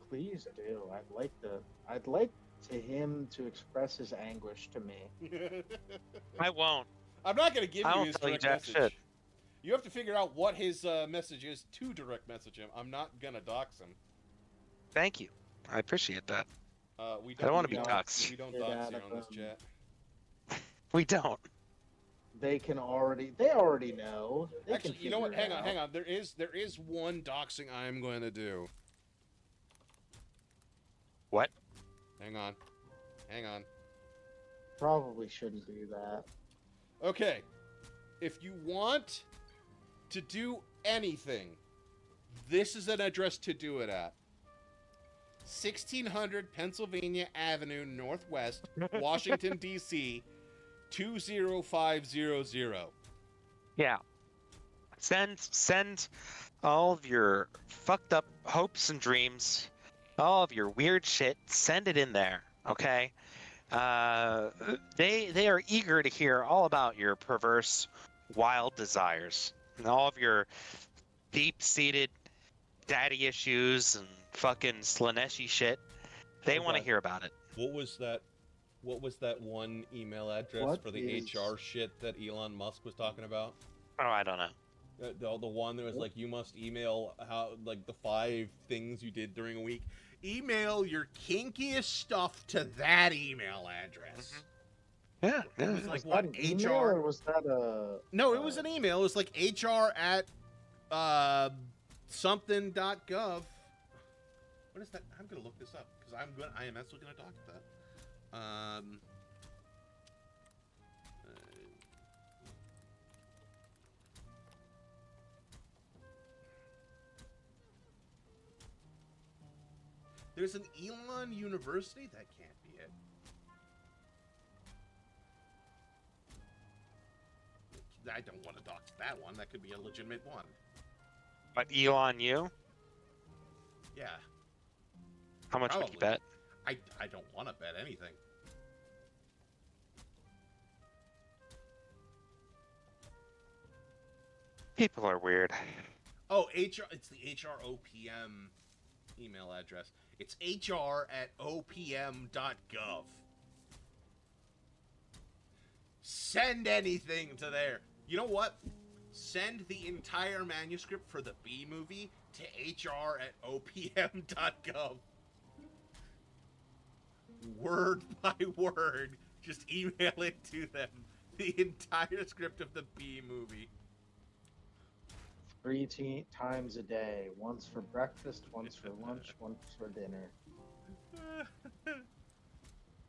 Please do. I'd like to him to express his anguish to me. I won't. I'm not going to give I you won't his tell you direct jack message. shit. You have to figure out what his message is to direct message him. I'm not going to dox him. Thank you. I appreciate that. We I don't wanna we be doxed. We don't Get dox out here of on this them. chat. We don't. They already know. They Actually, can you know what? figure it Hang out. on. There is one doxing I'm going to do. What? Hang on. Probably shouldn't do that. Okay. If you want to do anything, this is an address to do it at. 1600 Pennsylvania Avenue Northwest, Washington, D.C., 20500. Yeah. Send all of your fucked up hopes and dreams, all of your weird shit, send it in there, okay? They are eager to hear all about your perverse, wild desires and all of your deep-seated daddy issues and fucking Slaneshi shit. They want to Okay. hear about it. What was that one email address What for the is- HR shit that Elon Musk was talking about? Oh, I don't know. The one that was like, you must email like the 5 things you did during a week. Email your kinkiest stuff to that email address. Yeah, It yeah. was like Was that what, an email HR? or was that a? No, it was an email. It was like HR at something.gov. What is that? I'm gonna look this up because I am actually gonna talk to that. There's an Elon University. That can't be it. I don't want to talk to that one. That could be a legitimate one. But Elon, you? Yeah, How much would you probably. bet? I don't want to bet anything. People are weird. Oh, HR. It's the HROPM email address. It's hr@opm.gov. Send anything to there. You know what? Send the entire manuscript for the B movie to hr@opm.gov. Word by word. Just email it to them. The entire script of the B movie. 3 times a day. Once for breakfast, once for lunch, once for dinner.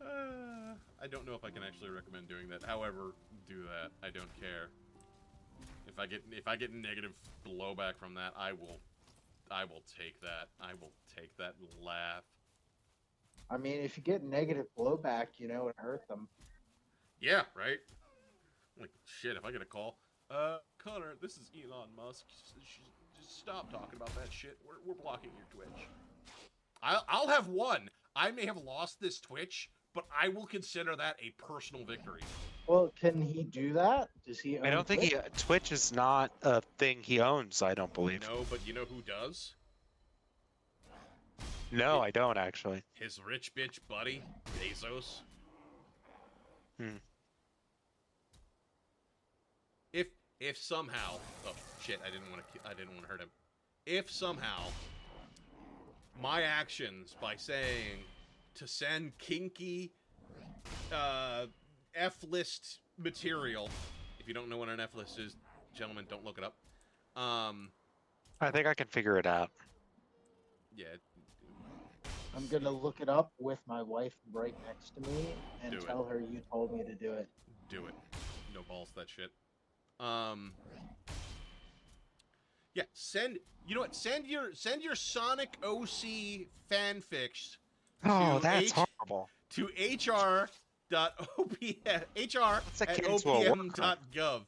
I don't know if I can actually recommend doing that. However, do that. I don't care. If I get negative blowback from that, I will take that. I will take that and laugh. I mean, if you get negative blowback, it hurt them. Yeah, right? Like, shit, if I get a call, Connor, this is Elon Musk. Just stop talking about that shit. We're blocking your Twitch. I'll have won. I may have lost this Twitch, but I will consider that a personal victory. Well, can he do that? Does he own I don't think Twitch? Twitch is not a thing he owns, I don't believe. No, but you know who does? No, I don't actually. His rich bitch buddy, Bezos. Hmm. If somehow, oh shit, I didn't want to hurt him. If somehow my actions by saying to send kinky F-list material, if you don't know what an F-list is, gentlemen, don't look it up. I think I can figure it out. Yeah. I'm gonna look it up with my wife right next to me and Do it. tell her you told me to do it. Do it. No balls that shit. Yeah, you know what? Send your Sonic OC fanfics Oh, to that's horrible. to hr.opm That's at akin to a war crime. opm.gov.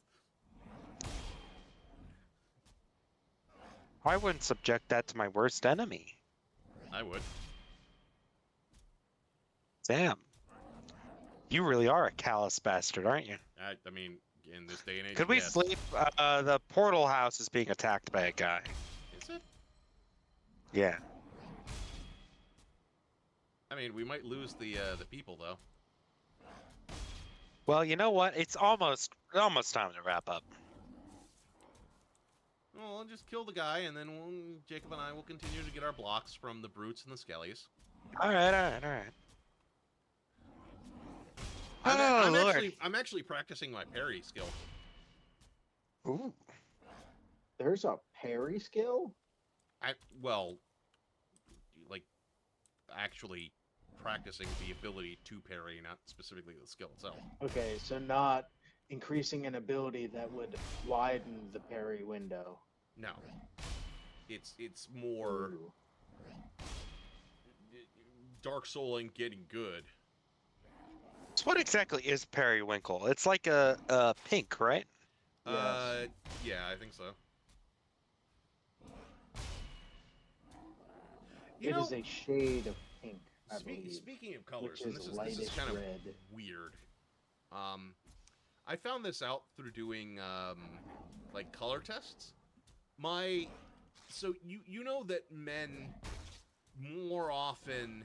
I wouldn't subject that to my worst enemy. I would. Damn. You really are a callous bastard, aren't you? I mean, in this day and age, Could we yes. sleep? The portal house is being attacked by a guy. Is it? Yeah. I mean, we might lose the people though. Well, you know what? It's almost time to wrap up. Well, I'll just kill the guy, and then Jacob and I will continue to get our blocks from the brutes and the skellies. All right. I'm actually practicing my parry skill. Ooh. There's a parry skill? Like actually practicing the ability to parry, not specifically the skill itself. Okay, so not increasing an ability that would widen the parry window. No, it's more Ooh. Dark Souling getting good. So what exactly is periwinkle? It's like a pink, right? Yes. Yeah, I think so. It is a shade of pink, I believe, speaking of colors, which and is this is lightish kind of red. weird. I found this out through doing like color tests. So you know that men more often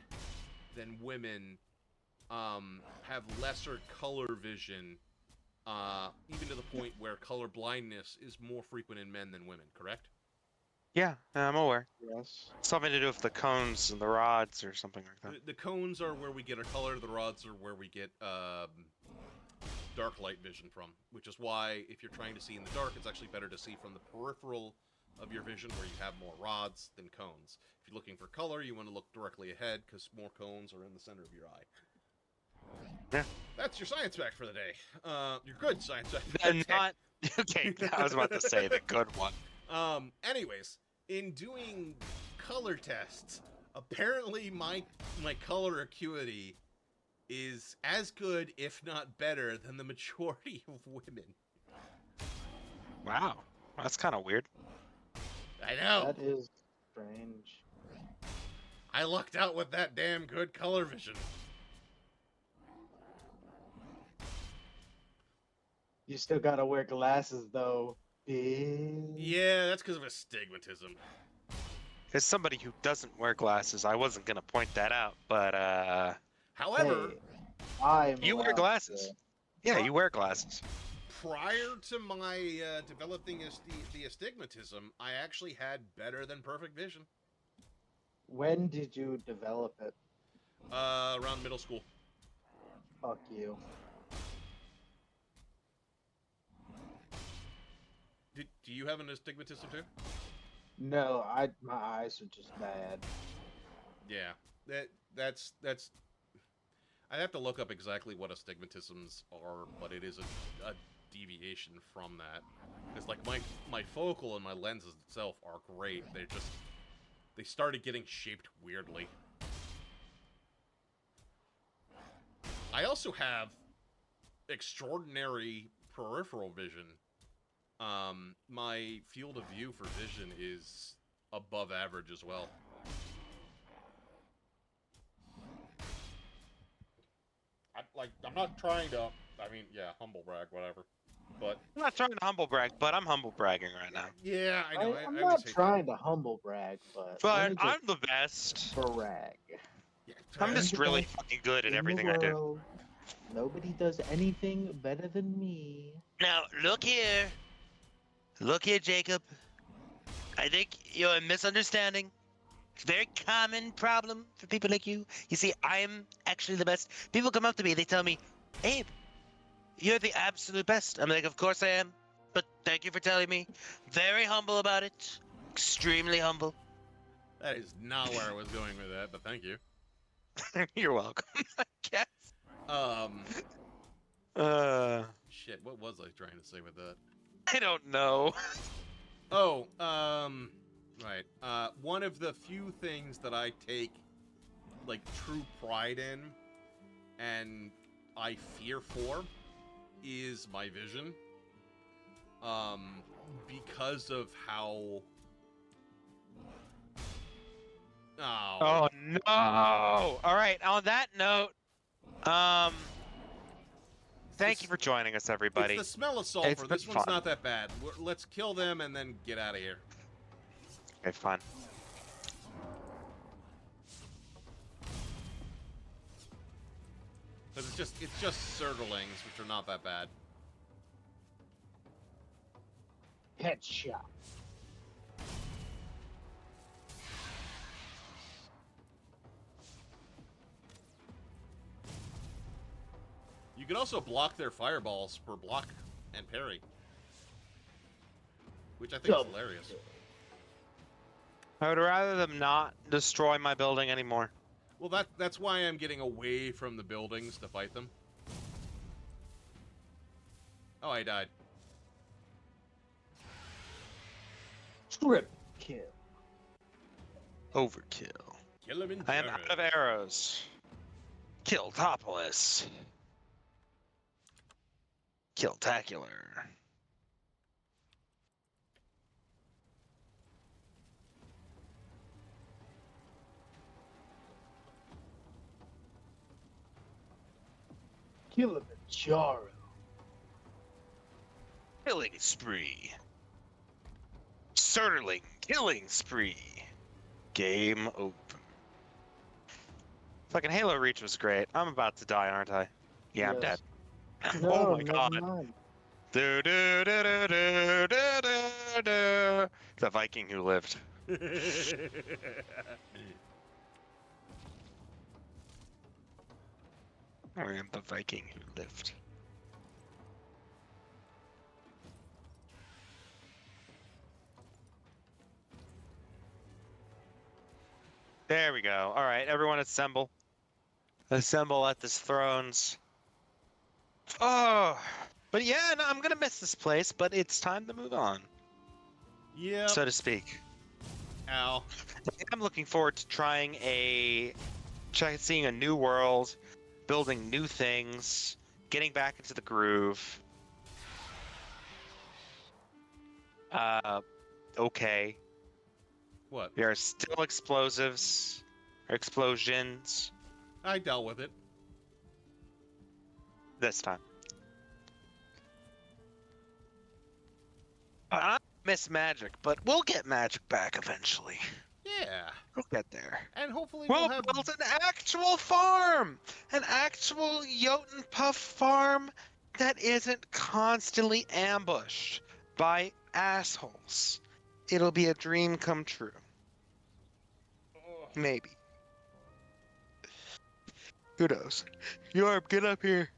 than women have lesser color vision even to the point where color blindness is more frequent in men than women, correct? Yeah, I'm aware. Yes. Something to do with the cones and the rods or something like that. The cones are where we get our color, the rods are where we get dark light vision from, which is why if you're trying to see in the dark, it's actually better to see from the peripheral of your vision where you have more rods than cones. If you're looking for color, you want to look directly ahead because more cones are in the center of your eye. Yeah. That's your science fact for the day. Your good science fact for the And day. not okay. I was about to say the good one. Anyways, in doing color tests, apparently my color acuity is as good, if not better, than the majority of women. Wow, that's kind of weird. I know. That is strange. I lucked out with that damn good color vision. You still gotta wear glasses though. Bitch. Yeah, that's because of astigmatism. As somebody who doesn't wear glasses, I wasn't gonna point that out, but However, Hey, I'm you wear allowed glasses. to. Yeah, you wear glasses. prior to my developing the astigmatism, I actually had better than perfect vision. When did you develop it? Around middle school. Fuck you. Do you have an astigmatism too? No, my eyes are just bad. Yeah, that's. I'd have to look up exactly what astigmatisms are, but it is a deviation from that. Because like my focal and my lenses itself are great. They started getting shaped weirdly. I also have extraordinary peripheral vision. My field of view for vision is above average as well. I'm not trying to. I mean, yeah, humble brag, whatever. But I'm not trying to humble brag, but I'm humble bragging right now. yeah, I know. I'm I not always hate trying to humble brag, but let But me just I'm the best. brag. that. I'm I'm just the really best fucking good at in the everything I do. world. Nobody does anything better than me. Now, look here. Look here, Jacob. I think you're a misunderstanding. It's a very common problem for people like you. You see, I'm actually the best. People come up to me, they tell me, Abe, you're the absolute best. I'm like, of course I am. But thank you for telling me. Very humble about it. Extremely humble. That is not where I was going with that, but thank you. You're welcome. I guess. Um, Uh, shit. What was I trying to say with that? I don't know. Oh, right. One of the few things that I take like true pride in, and I fear for, is my vision. Because of how. Oh. Oh no! All right. On that note, thank you for joining us, It's everybody. the smell of sulfur. It's been This one's fun. not that bad. Let's kill them and then get out of here. Okay, fun. Because it's just Surglings, which are not that bad. Headshot. You can also block their fireballs for block and parry, which I think is Double hilarious. kill. I would rather them not destroy my building anymore. Well, that's why I'm getting away from the buildings to fight them. Oh, I died. Trip kill. Overkill. Kill him in I am out of arrows. Killtopolis. Killtacular. Kilimanjaro. Killing spree. Surling killing spree. Game over. Fucking Halo Reach was great. I'm about to die, aren't I? Yeah, I'm Yes. dead. No, Oh my never god. mind. Do, do, do, do, do, do, do, do. The Viking who lived. I am the Viking who lived. There we go. All right, everyone assemble. Assemble at this thrones. Oh, but yeah, no, I'm gonna miss this place, but it's time to move on, Yep. so to speak. Ow. I'm looking forward to seeing a new world, building new things, getting back into the groove. Okay. What? There are still explosives, or explosions I dealt with it. this time. I miss magic, but we'll get magic back eventually. Yeah. We'll get there. And hopefully we'll We'll have. build an actual farm! An actual Jotun Puff farm that isn't constantly ambushed by assholes. It'll be a dream come true. Maybe. Who knows? Yorp, get up here.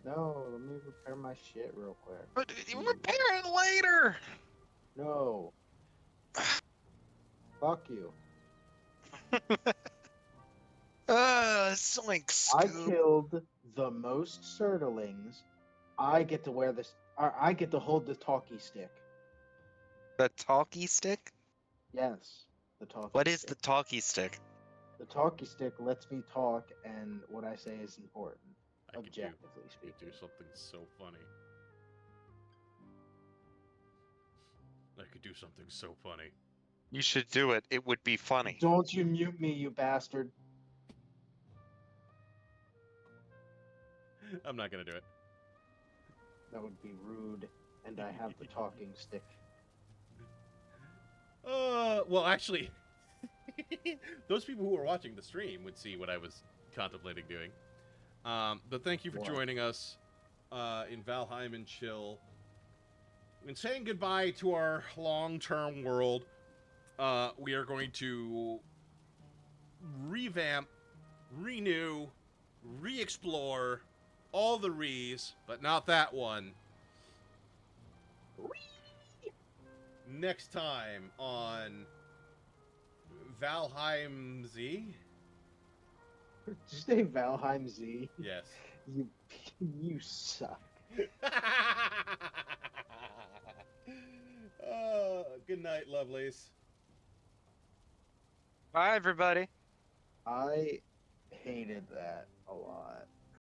No, let me repair my shit real quick. But you repair it later! No. Fuck you. Zoink, I Scoop. killed the most Surtlings. I get to wear this. Or I get to hold the talkie stick. The talkie stick? Yes, the talkie. What is stick. the talkie stick? The talkie stick lets me talk, and what I say is important, objectively I could speaking. do something so funny. I could do something so funny. You should do it. It would be funny. Don't you mute me, you bastard. I'm not gonna do it. That would be rude, and I have the talking stick. Well, actually, those people who are watching the stream would see what I was contemplating doing. But thank you for What? joining us in Valheim and Chill. And saying goodbye to our long-term world, we are going to revamp, renew, re-explore all the re's, but not that one. Next time on Valheim Z? Did you say Valheim Z? Yes. You suck. Good night, lovelies. Bye, everybody. I hated that a lot.